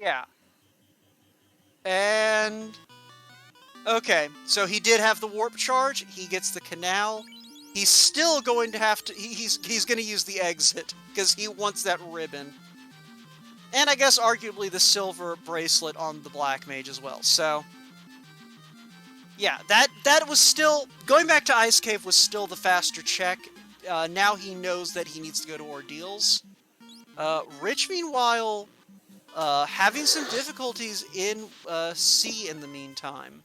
Yeah. And... Okay, so he did have the warp charge, he gets the canal. He's still going to have to... He's going to use the exit, because he wants that ribbon. And I guess arguably the silver bracelet on the Black Mage as well, so... Yeah, that was still... Going back to Ice Cave was still the faster check. Now he knows that he needs to go to Ordeals. Rich, meanwhile, having some difficulties in C in the meantime.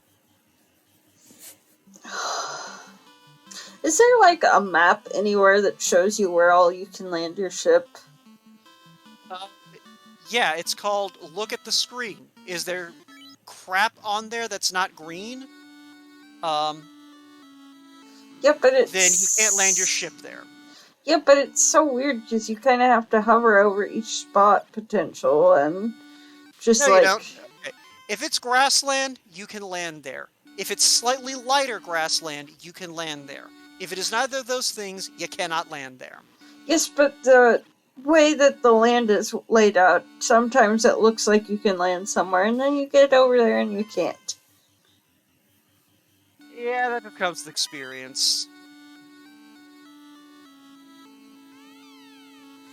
Is there, like, a map anywhere that shows you where all you can land your ship? Yeah, it's called Look at the Screen. Is there crap on there that's not green? Yeah, but it's... Then you can't land your ship there. Yeah, but it's so weird because you kind of have to hover over each spot potential and just No, like... you don't. Okay. If it's grassland, you can land there. If it's slightly lighter grassland, you can land there. If it is neither of those things, you cannot land there. Yes, but the way that the land is laid out, sometimes it looks like you can land somewhere, and then you get over there and you can't. Yeah, that becomes the experience.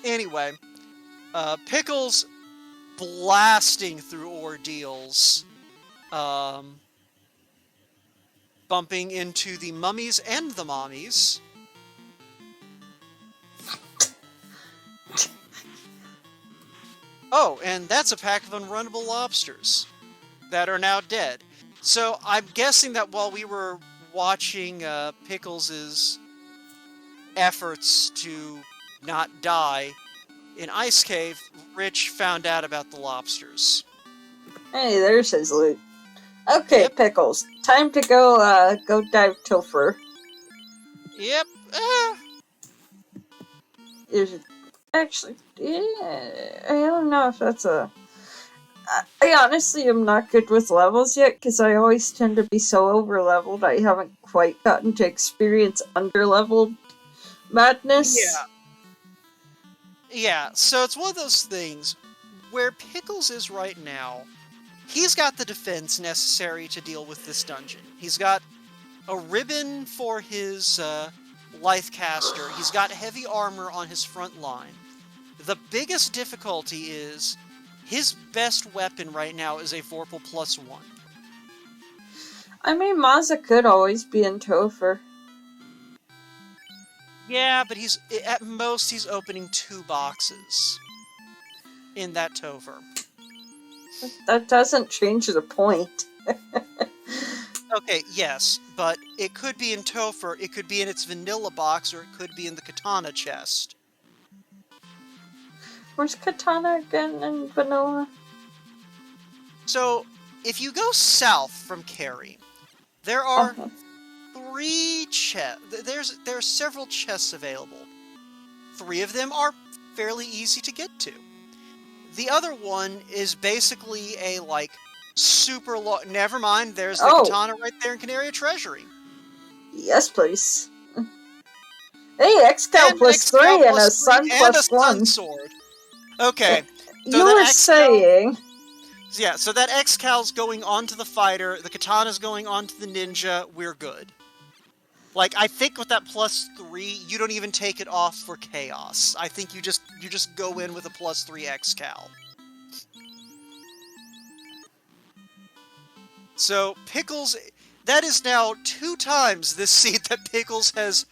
Anyway, Pickles blasting through Ordeals, bumping into the mummies and the mommies. Oh, and that's a pack of unrunnable lobsters that are now dead. So I'm guessing that while we were watching Pickles' efforts to not die in Ice Cave, Rich found out about the lobsters. Hey, there's his loot. Okay, Yep. Pickles, time to go dive Topher. Yep. Actually, yeah, I don't know if that's a... I honestly am not good with levels yet, because I always tend to be so over-leveled, I haven't quite gotten to experience under-leveled madness. Yeah, so it's one of those things where Pickles is right now. He's got the defense necessary to deal with this dungeon. He's got a ribbon for his Lifecaster. He's got heavy armor on his front line. The biggest difficulty is his best weapon right now is a Vorpal +1. I mean, Mazza could always be in Topher. Yeah, but at most he's opening 2 boxes in that Topher. That doesn't change the point. Okay, yes, but it could be in Topher, it could be in its vanilla box, or it could be in the katana chest. Where's Katana again in vanilla? So, if you go south from Carrie, there are 3 chests. There are several chests available. 3 of them are fairly easy to get to. The other one is basically a, like, super long... Never mind, there's the katana right there in Canaria Treasury. Yes, please. Hey, X-Cal +3 and a Sun and a +1. Sun Sword. Okay. So you were saying... Yeah, so that X-Cal's going onto the fighter, the katana's going onto the ninja, we're good. Like, I think with that +3, you don't even take it off for chaos. I think you just go in with a +3 X-Cal. So, Pickles... That is now 2 times this seed that Pickles has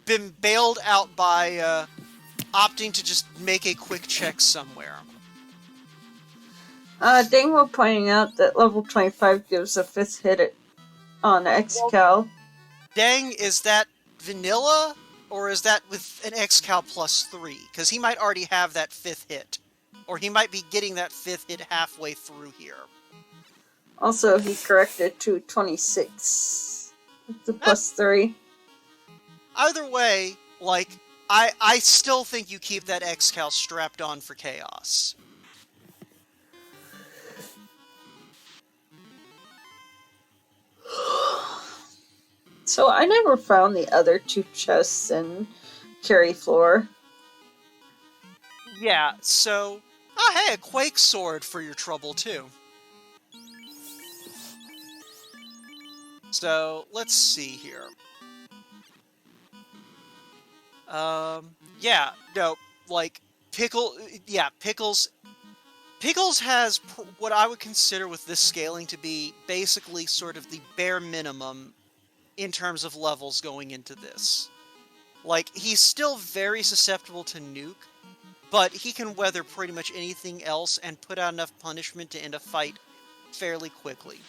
been bailed out by, opting to just make a quick check somewhere. Dingwell pointing out that level 25 gives a 5th hit on X-Cal. Dang, is that vanilla? Or is that with an X-Cal +3? Because he might already have that 5th hit. Or he might be getting that 5th hit halfway through here. Also, he corrected to 26. With the +3. Either way, like, I still think you keep that X-Cal strapped on for chaos. So I never found the other 2 chests in Carry Floor. Yeah, so... Oh, hey, a Quake Sword for your trouble, too. So, let's see here. Yeah, no, like, Pickles has what I would consider with this scaling to be basically sort of the bare minimum in terms of levels going into this. Like, he's still very susceptible to nuke, but he can weather pretty much anything else and put out enough punishment to end a fight fairly quickly.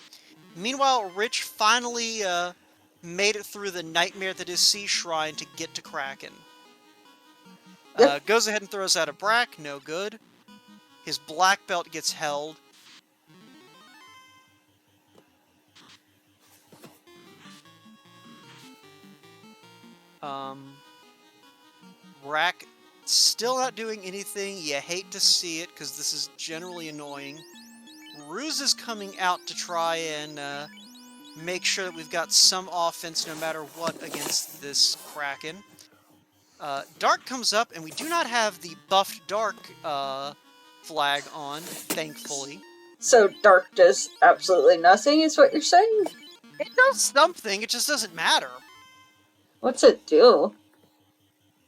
Meanwhile, Rich finally made it through the nightmare that is Sea Shrine to get to Kraken. Yep. Goes ahead and throws out a Brack, no good. His black belt gets held. Brack still not doing anything. You hate to see it, because this is generally annoying. Ruse is coming out to try and make sure that we've got some offense no matter what against this Kraken. Dark comes up, and we do not have the buffed Dark flag on, thankfully. So Dark does absolutely nothing, is what you're saying? It does something, it just doesn't matter. What's it do?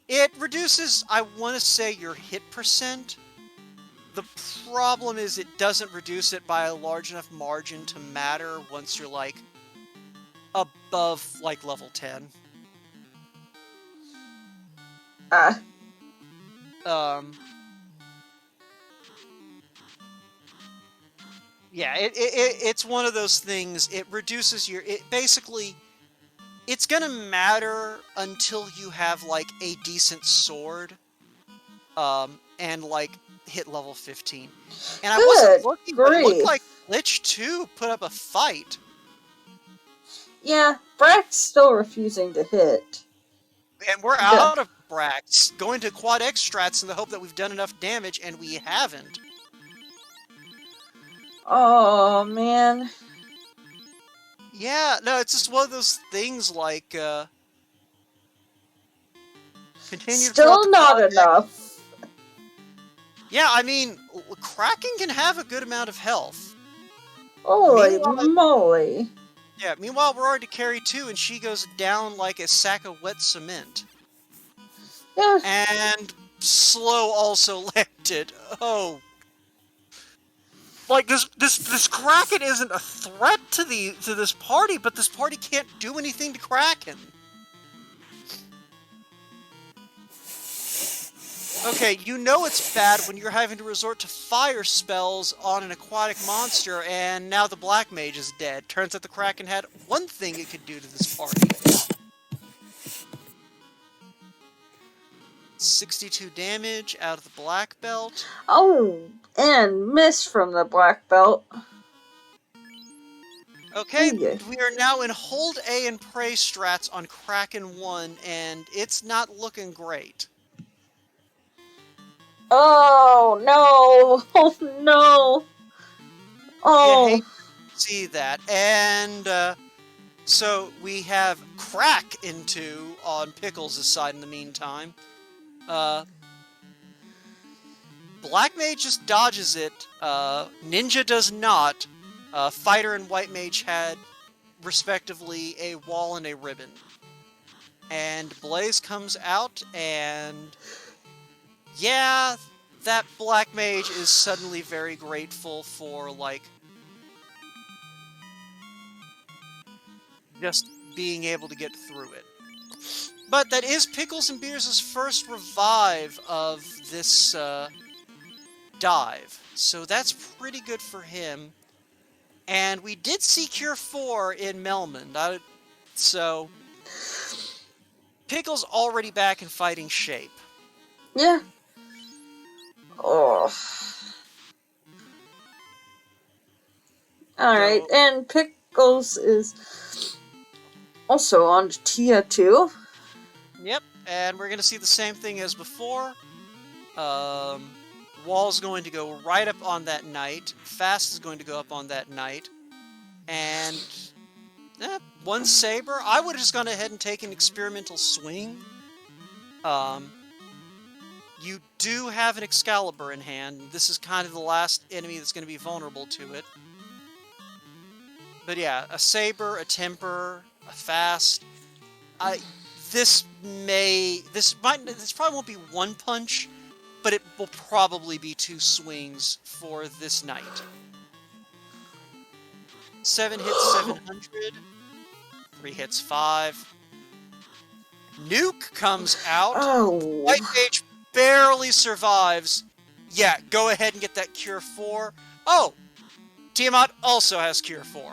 It reduces, I want to say, your hit percent. The problem is it doesn't reduce it by a large enough margin to matter once you're, like, above, like, level 10. Yeah, it's one of those things, it reduces your, basically, it's gonna matter until you have, like, a decent sword, and, like, hit level 15. And I wasn't looking, but it looked like Lich 2 put up a fight. Yeah, Brack's still refusing to hit. And we're out of Bracks, going to quad X strats in the hope that we've done enough damage, and we haven't. Oh, man. Yeah, no, it's just one of those things like, continue Still not enough. Yeah, I mean, Kraken can have a good amount of health. Holy moly. Yeah, meanwhile, we're already carry 2, and she goes down like a sack of wet cement. Yeah. And Slow also landed. Oh. Like, this Kraken isn't a threat to this party, but this party can't do anything to Kraken. Okay, you know it's bad when you're having to resort to fire spells on an aquatic monster, and now the Black Mage is dead. Turns out the Kraken had one thing it could do to this party. 62 damage out of the Black Belt. Oh, and miss from the Black Belt. Okay, we are now in Hold A and Pray strats on Kraken 1, and it's not looking great. Oh, no! Oh, no! Oh! You hate to see that. And, so we have Crack into on Pickles' side in the meantime. Black Mage just dodges it. Ninja does not. Fighter and White Mage had, respectively, a wall and a ribbon. And Blaze comes out, and yeah, that Black Mage is suddenly very grateful for, like, just being able to get through it. But that is Pickles and Beers' first revive of this dive, so that's pretty good for him. And we did see Cure 4 in Melmond, so Pickles already back in fighting shape. Yeah. Oh. Alright, and Pickles is also on to Tia too. Yep, and we're going to see the same thing as before. Wall's going to go right up on that knight. Fast is going to go up on that knight. And one saber. I would have just gone ahead and taken experimental swing. You do have an Excalibur in hand. This is kind of the last enemy that's going to be vulnerable to it. But yeah, a saber, a temper, a fast. This probably won't be one punch, but it will probably be 2 swings for this knight. 7 hits 700. 3 hits 5. Nuke comes out. Oh. White Mage barely survives. Yeah, go ahead and get that Cure 4. Oh! Tiamat also has Cure 4.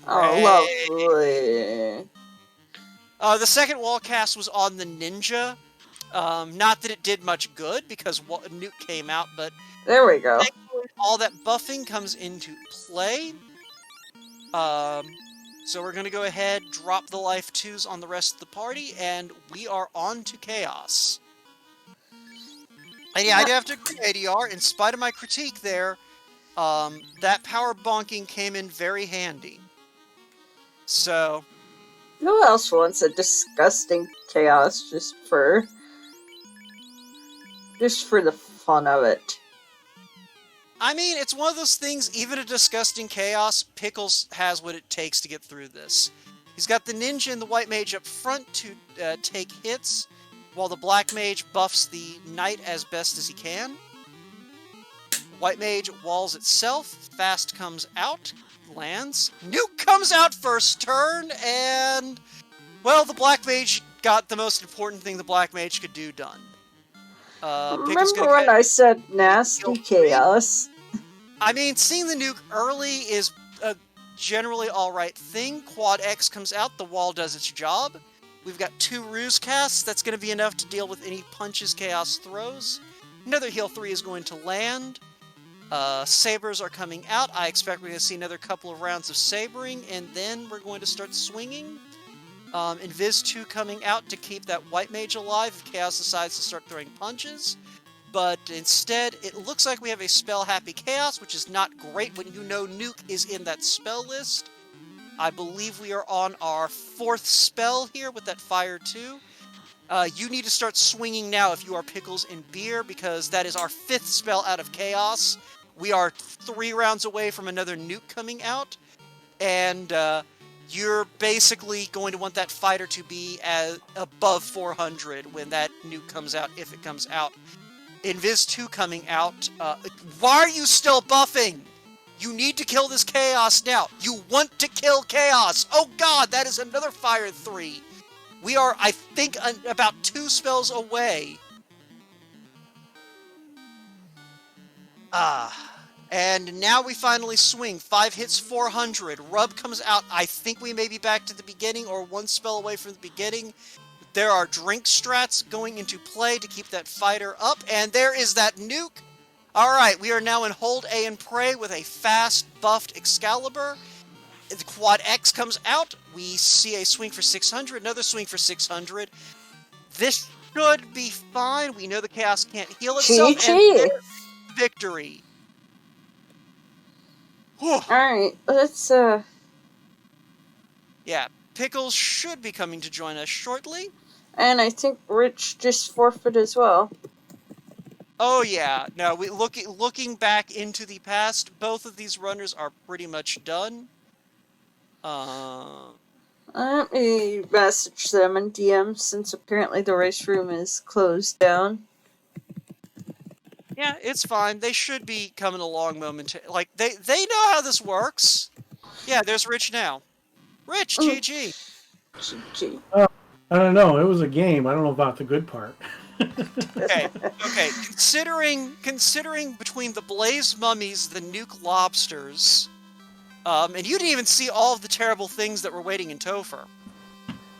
Oh, lovely. The second wall cast was on the ninja. Not that it did much good, because Nuke came out, but... There we go. Thankfully, all that buffing comes into play. So we're going to go ahead, drop the life 2s on the rest of the party, and we are on to Chaos. And yeah, I do have to agree, ADR, in spite of my critique there, that power bonking came in very handy. So... Who else wants a disgusting chaos just for the fun of it? I mean, it's one of those things, even a disgusting chaos, Pickles has what it takes to get through this. He's got the ninja and the white mage up front to take hits, while the black mage buffs the knight as best as he can. White mage walls itself, fast comes out, lands. Nuke comes out first turn, and... well, the black mage got the most important thing the black mage could do done. Remember when I said nasty chaos? I mean, seeing the nuke early is a generally alright thing. Quad X comes out, the wall does its job. We've got 2 ruse casts, that's going to be enough to deal with any punches Chaos throws. Another heal 3 is going to land. Sabers are coming out. I expect we're going to see another couple of rounds of sabering, and then we're going to start swinging. Invis 2 coming out to keep that white mage alive if Chaos decides to start throwing punches. But instead, it looks like we have a spell-happy Chaos, which is not great when you know Nuke is in that spell list. I believe we are on our 4th spell here with that Fire 2. You need to start swinging now if you are Pickles and Beer, because that is our 5th spell out of Chaos. We are 3 rounds away from another Nuke coming out, and you're basically going to want that fighter to be above 400 when that Nuke comes out, if it comes out. Invis 2 coming out. Why are you still buffing? You need to kill this Chaos now. You want to kill Chaos. Oh god, that is another Fire 3. We are, I think, about 2 spells away. And now we finally swing. 5 hits, 400. Rub comes out. I think we may be back to the beginning or 1 spell away from the beginning. There are drink strats going into play to keep that fighter up. And there is that nuke. Alright, we are now in Hold A and Pray with a fast buffed Excalibur. The Quad X comes out. We see a swing for 600. Another swing for 600. This should be fine. We know the Chaos can't heal itself. And victory. Alright, let's, Yeah, Pickles should be coming to join us shortly. And I think Rich just forfeit as well. Oh yeah, no, looking back into the past, both of these runners are pretty much done. Let me message them in DM, since apparently the race room is closed down. Yeah, it's fine. They should be coming along momentarily. Like, they know how this works. Yeah, there's Rich now. Rich, GG. GG. I don't know. It was a game. I don't know about the good part. Okay. Considering between the Blaze Mummies, the Nuke Lobsters, and you didn't even see all of the terrible things that were waiting in Topher.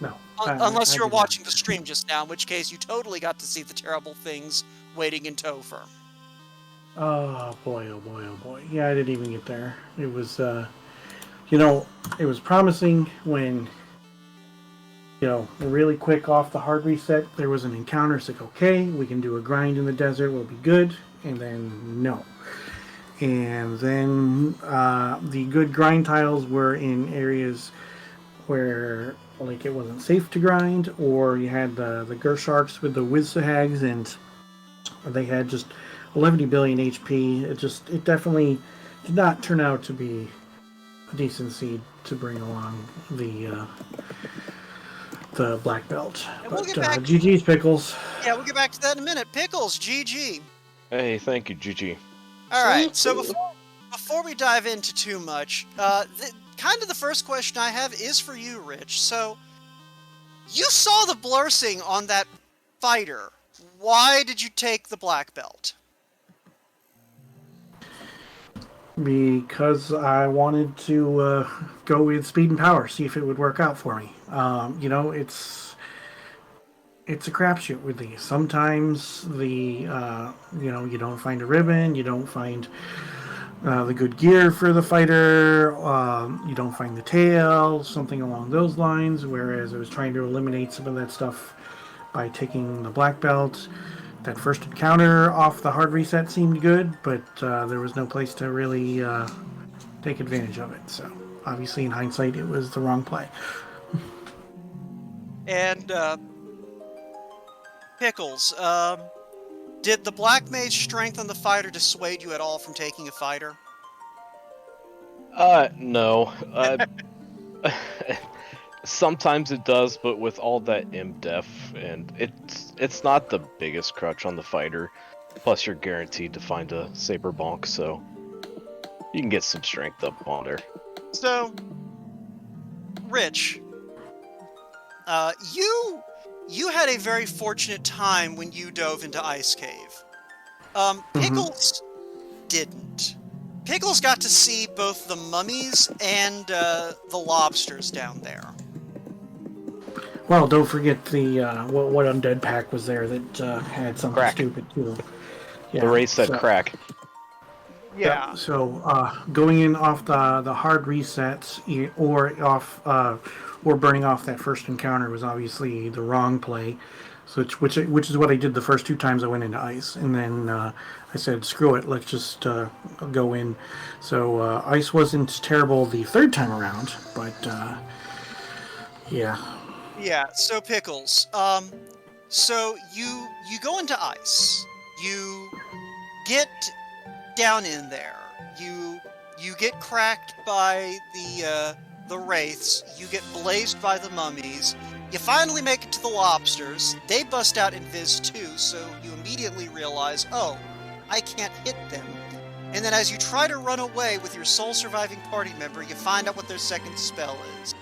No. Unless you were watching the stream just now, in which case you totally got to see the terrible things waiting in Topher. Oh boy, oh boy, oh boy. Yeah, I didn't even get there. It was, it was promising when really quick off the hard reset, there was an encounter. It's like, okay, we can do a grind in the desert, we'll be good. And then, no. And then the good grind tiles were in areas where, like, it wasn't safe to grind, or you had the Gersharks with the Wizzahags, and they had just 11 billion HP. It definitely did not turn out to be a decent seed to bring along the black belt. And But we'll get back. GG's Pickles. Yeah, we'll get back to that in a minute. Pickles, GG. Hey, thank you, GG. All right. So GG. before we dive into too much, kind of the first question I have is for you, Rich. So you saw the blursing on that fighter. Why did you take the black belt? Because I wanted to go with speed and power, see if it would work out for me. It's a crapshoot with these. Sometimes you don't find a ribbon, you don't find the good gear for the fighter, you don't find the tail, something along those lines. Whereas I was trying to eliminate some of that stuff by taking the black belt. That first encounter off the hard reset seemed good, but there was no place to really take advantage of it. So obviously, in hindsight, it was the wrong play. And Pickles, did the black mage strength on the fighter dissuade you at all from taking a fighter? No. Sometimes it does, but with all that MDef, and it's not the biggest crutch on the fighter. Plus, you're guaranteed to find a saber bonk, so you can get some strength up on there. So, Rich, you had a very fortunate time when you dove into Ice Cave. Pickles didn't. Pickles got to see both the mummies and the lobsters down there. Well, don't forget the what undead pack was there that had something Crack. stupid too. Yeah, The race said crack. Yeah. So going in off the hard resets or burning off that first encounter was obviously the wrong play. So which is what I did the first two times I went into ice, and then I said screw it, let's just go in. So ice wasn't terrible the third time around, but yeah. Yeah, so Pickles, so you go into ice, you get down in there, you get cracked by the wraiths, you get blazed by the mummies, you finally make it to the lobsters, they bust out invis too, so you immediately realize, oh, I can't hit them. And then as you try to run away with your sole surviving party member, you find out what their second spell is.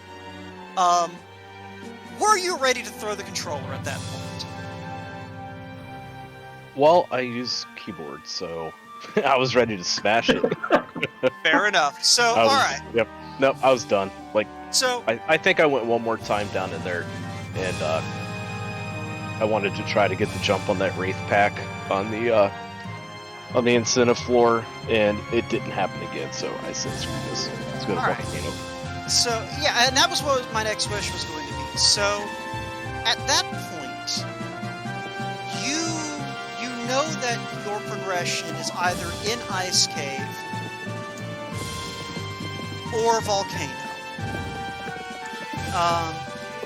Were you ready to throw the controller at that point? Well, I use keyboard, so I was ready to smash it. Fair enough. So, alright. Yep. Nope, I was done. Like, So, I think I went one more time down in there, and I wanted to try to get the jump on that Wraith pack on the incentive floor, and it didn't happen again, so I said, screw this. Let's go to Alright. Volcano. so yeah, and that was what my next question was going to be. So, at that point, you know that your progression is either in Ice Cave or Volcano.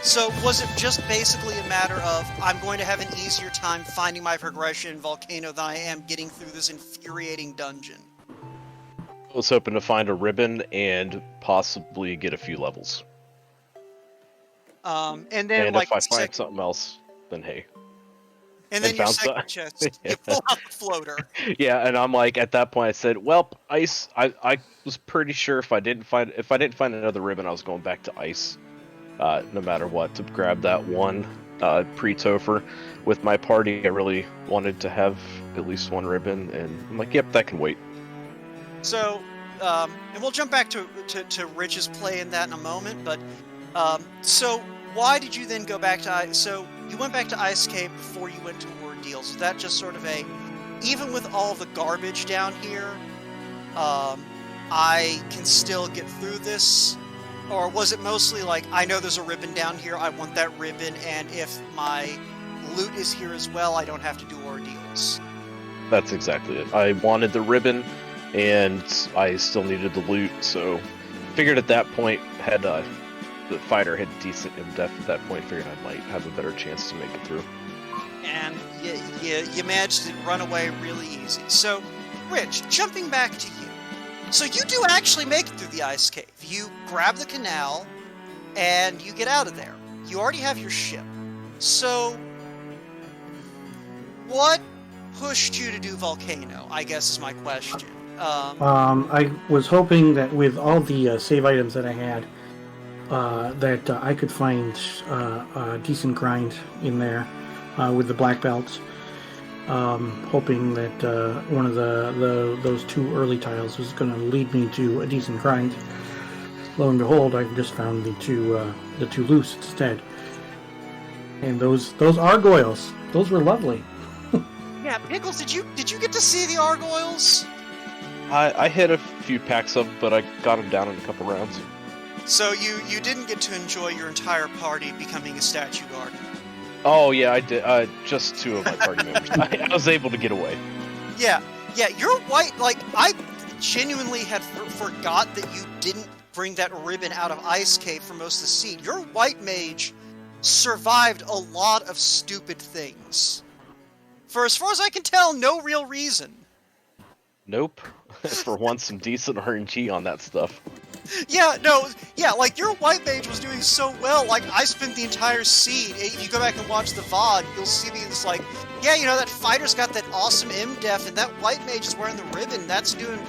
So was it just basically a matter of, I'm going to have an easier time finding my progression in Volcano than I am getting through this infuriating dungeon? I was hoping to find a ribbon and possibly get a few levels. And then And like if I find something else, then hey. and then I your found second some- chest, you pull out the floater. Yeah, and I'm like, at that point, I said, "Well, ice." I was pretty sure if I didn't find another ribbon, I was going back to ice, no matter what, to grab that one pre-topher. With my party, I really wanted to have at least one ribbon, and I'm like, "Yep, that can wait." So, and we'll jump back to Rich's play in that in a moment, but, so why did you then go back to Ice? So, you went back to Ice Cave before you went to Ordeals. Is that just sort of a, even with all the garbage down here, I can still get through this Or was it mostly like, I know there's a ribbon down here, I want that ribbon, and if my loot is here as well, I don't have to do ordeals? That's exactly it. I wanted the ribbon, and I still needed the loot, so figured at that point, had the fighter had decent in-depth at that point, figured I might have a better chance to make it through. And you managed to run away really easy. So, Rich, jumping back to you. So you do actually make it through the ice cave. You grab the canal, and you get out of there. You already have your ship. So, what pushed you to do Volcano, I guess is my question. I was hoping that with all the save items that I had, that I could find a decent grind in there with the black belts. Hoping that one of those 2 early tiles was going to lead me to a decent grind. Lo and behold, I just found the two loose instead. And those gargoyles, those were lovely. Yeah, Pickles, did you get to see the gargoyles? I hit a few packs of them, but I got them down in a couple rounds. So you didn't get to enjoy your entire party becoming a statue guard. Oh yeah, I did. Just 2 of my party members. I was able to get away. Yeah, you're white. Like, I genuinely had forgot that you didn't bring that ribbon out of Ice Cave for most of the seed. Your white mage survived a lot of stupid things. For as far as I can tell, no real reason. Nope. For once, some decent RNG on that stuff. Yeah, like, your white mage was doing so well. Like, I spent the entire seed. If you go back and watch the VOD, you'll see me, it's like, yeah, you know, that fighter's got that awesome M-Def, and that white mage is wearing the ribbon. That's doing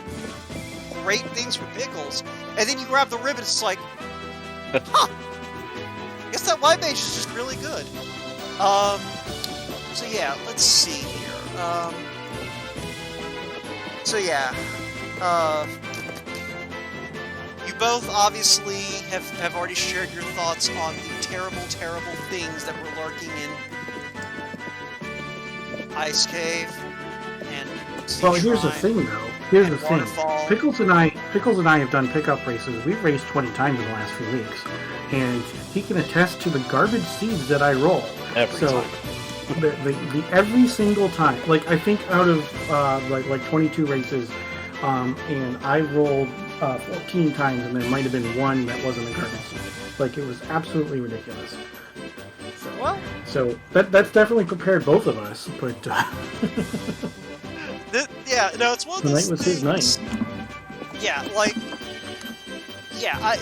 great things for Pickles. And then you grab the ribbon, it's like, huh. I guess that white mage is just really good. So yeah, let's see here. You both obviously have already shared your thoughts on the terrible, terrible things that were lurking in Ice Cave and Sea Well, here's the Shrine thing, though. Here's and the thing. Waterfall. Pickles and I have done pickup races. We've raced 20 times in the last few weeks, and he can attest to the garbage seeds that I roll. Every time. The every single time, like I think out of like 22 races, and I rolled 14 times, and there might have been one that wasn't a garbage seed. Like, it was absolutely ridiculous. So that's definitely prepared both of us, but yeah, no, it's one of the those night was his night. Yeah, like, yeah,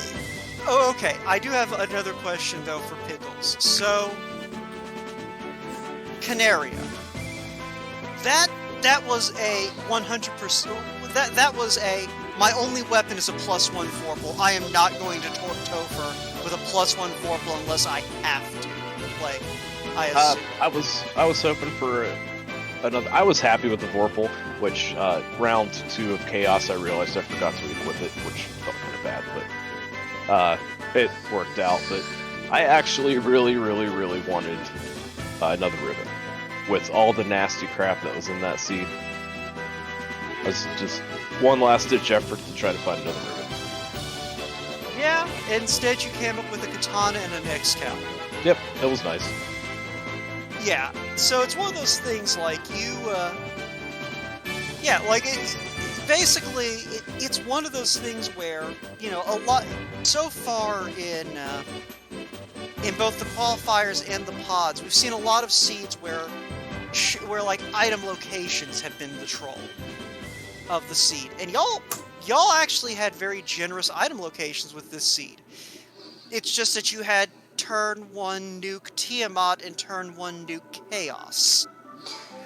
okay, I do have another question, though, for Pickles. So, Canaria. That was a 100%, that was a, my only weapon is a +1 Vorpal. I am not going to Topher with a +1 Vorpal unless I have to. Like, I assume. I was hoping for another. I was happy with the Vorpal, which round 2 of Chaos I realized I forgot to equip it, which felt kind of bad, but it worked out. But I actually really wanted another ribbon with all the nasty crap that was in that seed. It was just one last-ditch effort to try to find another ribbon. Yeah, instead you came up with a katana and an X-Cal. Yep, it was nice. Yeah, so it's one of those things, like, yeah, like, basically, it's one of those things where, you know, a lot, so far in both the qualifiers and the pods, we've seen a lot of seeds where like, item locations have been the troll of the seed. And y'all actually had very generous item locations with this seed. It's just that you had turn 1 nuke Tiamat and turn 1 nuke Chaos,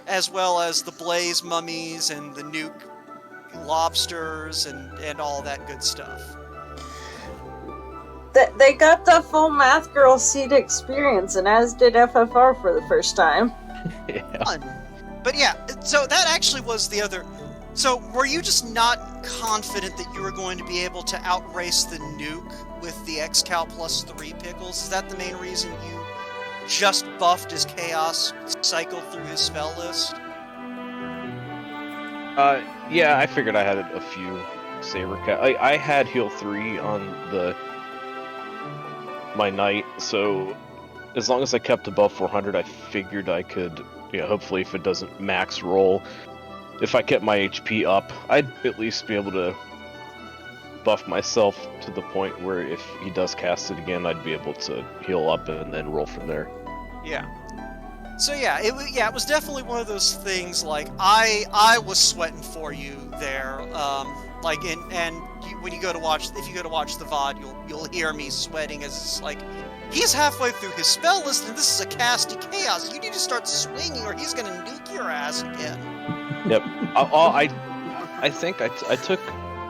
as well as the Blaze Mummies and the nuke Lobsters and all that good stuff. They got the full Math Girl seed experience, and as did FFR for the first time. Yeah. Fun. But yeah, so that actually was the other. So were you just not confident that you were going to be able to outrace the nuke with the X-Cal +3 Pickles? Is that the main reason you just buffed his Chaos, cycled through his spell list? Yeah, I figured I had a few Saber Cat. I had heal 3 on the my knight, so as long as I kept above 400, I figured I could, hopefully if it doesn't max roll, if I kept my HP up, I'd at least be able to buff myself to the point where if he does cast it again, I'd be able to heal up and then roll from there. Yeah. So yeah, it was definitely one of those things. Like I was sweating for you there. When you go to watch, if you go to watch the VOD, you'll hear me sweating as it's like he's halfway through his spell list and this is a casty chaos. You need to start swinging or he's gonna nuke your ass again. Yep. I think I took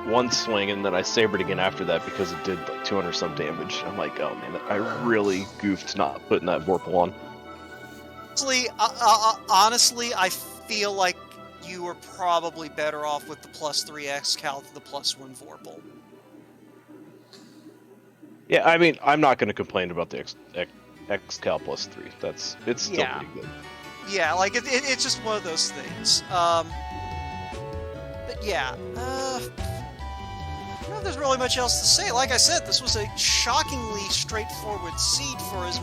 one swing and then I sabered again after that because it did like 200 some damage. I'm like, oh man, I really goofed not putting that Vorpal on. Honestly, I feel like you were probably better off with the +3 X-Cal than the +1 Vorpal. Yeah, I mean, I'm not going to complain about the X-Cal +3. It's still pretty good. Yeah, like it's just one of those things. But yeah, I don't know if there's really much else to say. Like I said, this was a shockingly straightforward seed for as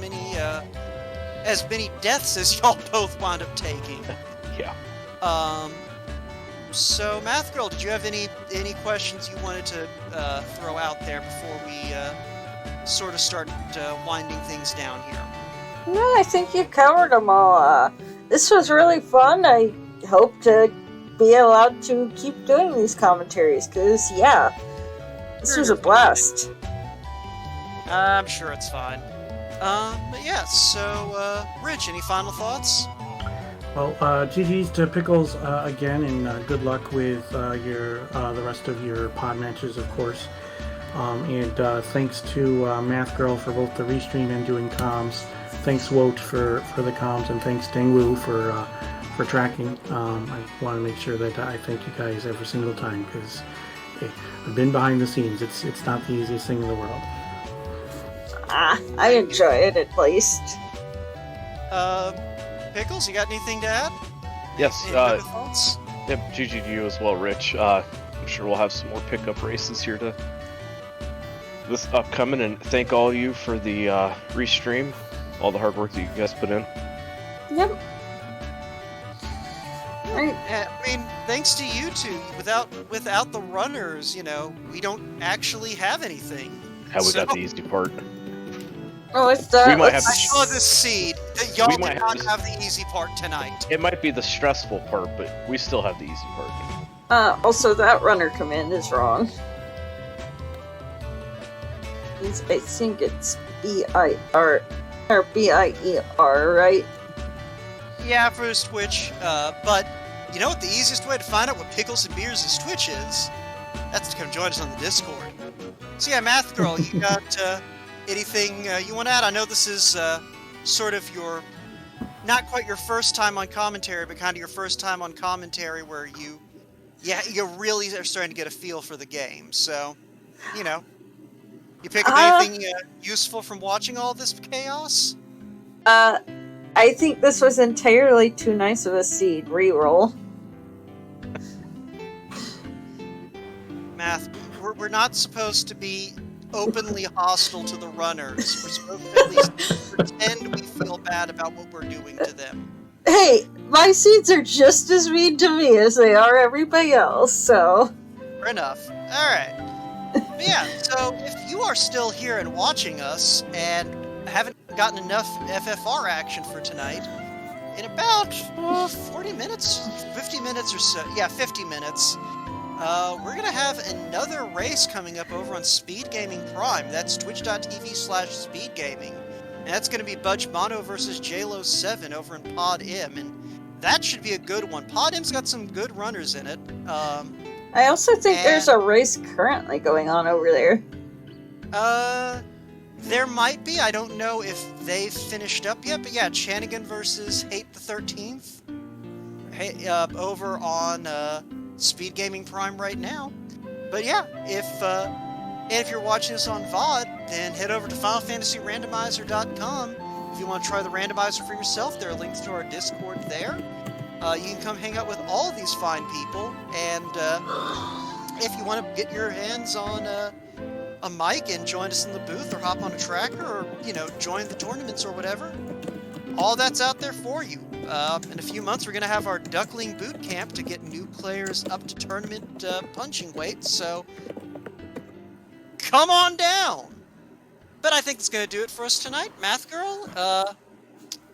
many deaths as y'all both wound up taking. Yeah. So Math Girl, did you have any questions you wanted to throw out there before we sort of start winding things down here? No, I think you covered them all. This was really fun. I hope to be allowed to keep doing these commentaries, because, yeah, this was a blast. I'm sure it's fine. But yeah, so, Rich, any final thoughts? Well, GG's to Pickles again, and good luck with the rest of your pod matches, of course. And thanks to Math Girl for both the restream and doing comms. Thanks Woat for the comms, and thanks Dengwu for tracking. I want to make sure that I thank you guys every single time, because I've been behind the scenes. It's not the easiest thing in the world. I enjoy it at least. Pickles, you got anything to add? Yes. Any other thoughts? Yep. GG to you as well, Rich. I'm sure we'll have some more pickup races here this upcoming, and thank all of you for the restream, all the hard work that you guys put in. Yep. Right. I mean, thanks to you two. Without the runners, we don't actually have anything. How we got the easy part. Oh, it's We might I saw this seed. Y'all did not have the easy part tonight. It might be the stressful part, but we still have the easy part. Also, that runner command is wrong. I think it's B-I-R, or B-I-E-R, right? Yeah, for his Twitch. But, you know what the easiest way to find out what Pickles and Beers' Twitch is? That's to come join us on the Discord. So yeah, Math Girl, you got anything you want to add? I know this is sort of your, not quite your first time on commentary, but kind of your first time on commentary where you really are starting to get a feel for the game. So, you pick up anything useful from watching all this chaos? I think this was entirely too nice of a seed. Reroll. Math, we're not supposed to be openly hostile to the runners. We're supposed to at least pretend we feel bad about what we're doing to them. Hey, my seeds are just as mean to me as they are everybody else, so... Fair enough. Alright. But yeah, so if you are still here and watching us and haven't gotten enough FFR action for tonight, in about 40 minutes? 50 minutes or so. Yeah, 50 minutes. We're going to have another race coming up over on Speed Gaming Prime. That's twitch.tv/speedgaming. And that's going to be Budge Mono versus JLo7 over in Pod M. And that should be a good one. Pod M's got some good runners in it. I also think there's a race currently going on over there. There might be. I don't know if they've finished up yet. But yeah, Chanigan versus Hate the 13th. Over on Speed Gaming Prime right now. But yeah, if you're watching this on VOD, then head over to FinalFantasyRandomizer.com. If you want to try the randomizer for yourself, there are links to our Discord there. You can come hang out with all of these fine people, and if you want to get your hands on a mic and join us in the booth, or hop on a tracker, or, join the tournaments or whatever. All that's out there for you. In a few months, we're going to have our Duckling Boot Camp to get new players up to tournament punching weight, so come on down! But I think it's going to do it for us tonight. Math Girl,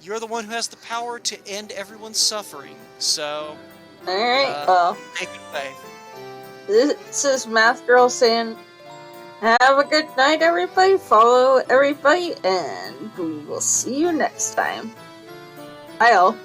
you're the one who has the power to end everyone's suffering, so Alright, well, take it away. this is Math Girl saying, have a good night, everybody. Follow everybody, and we will see you next time. Bye, all.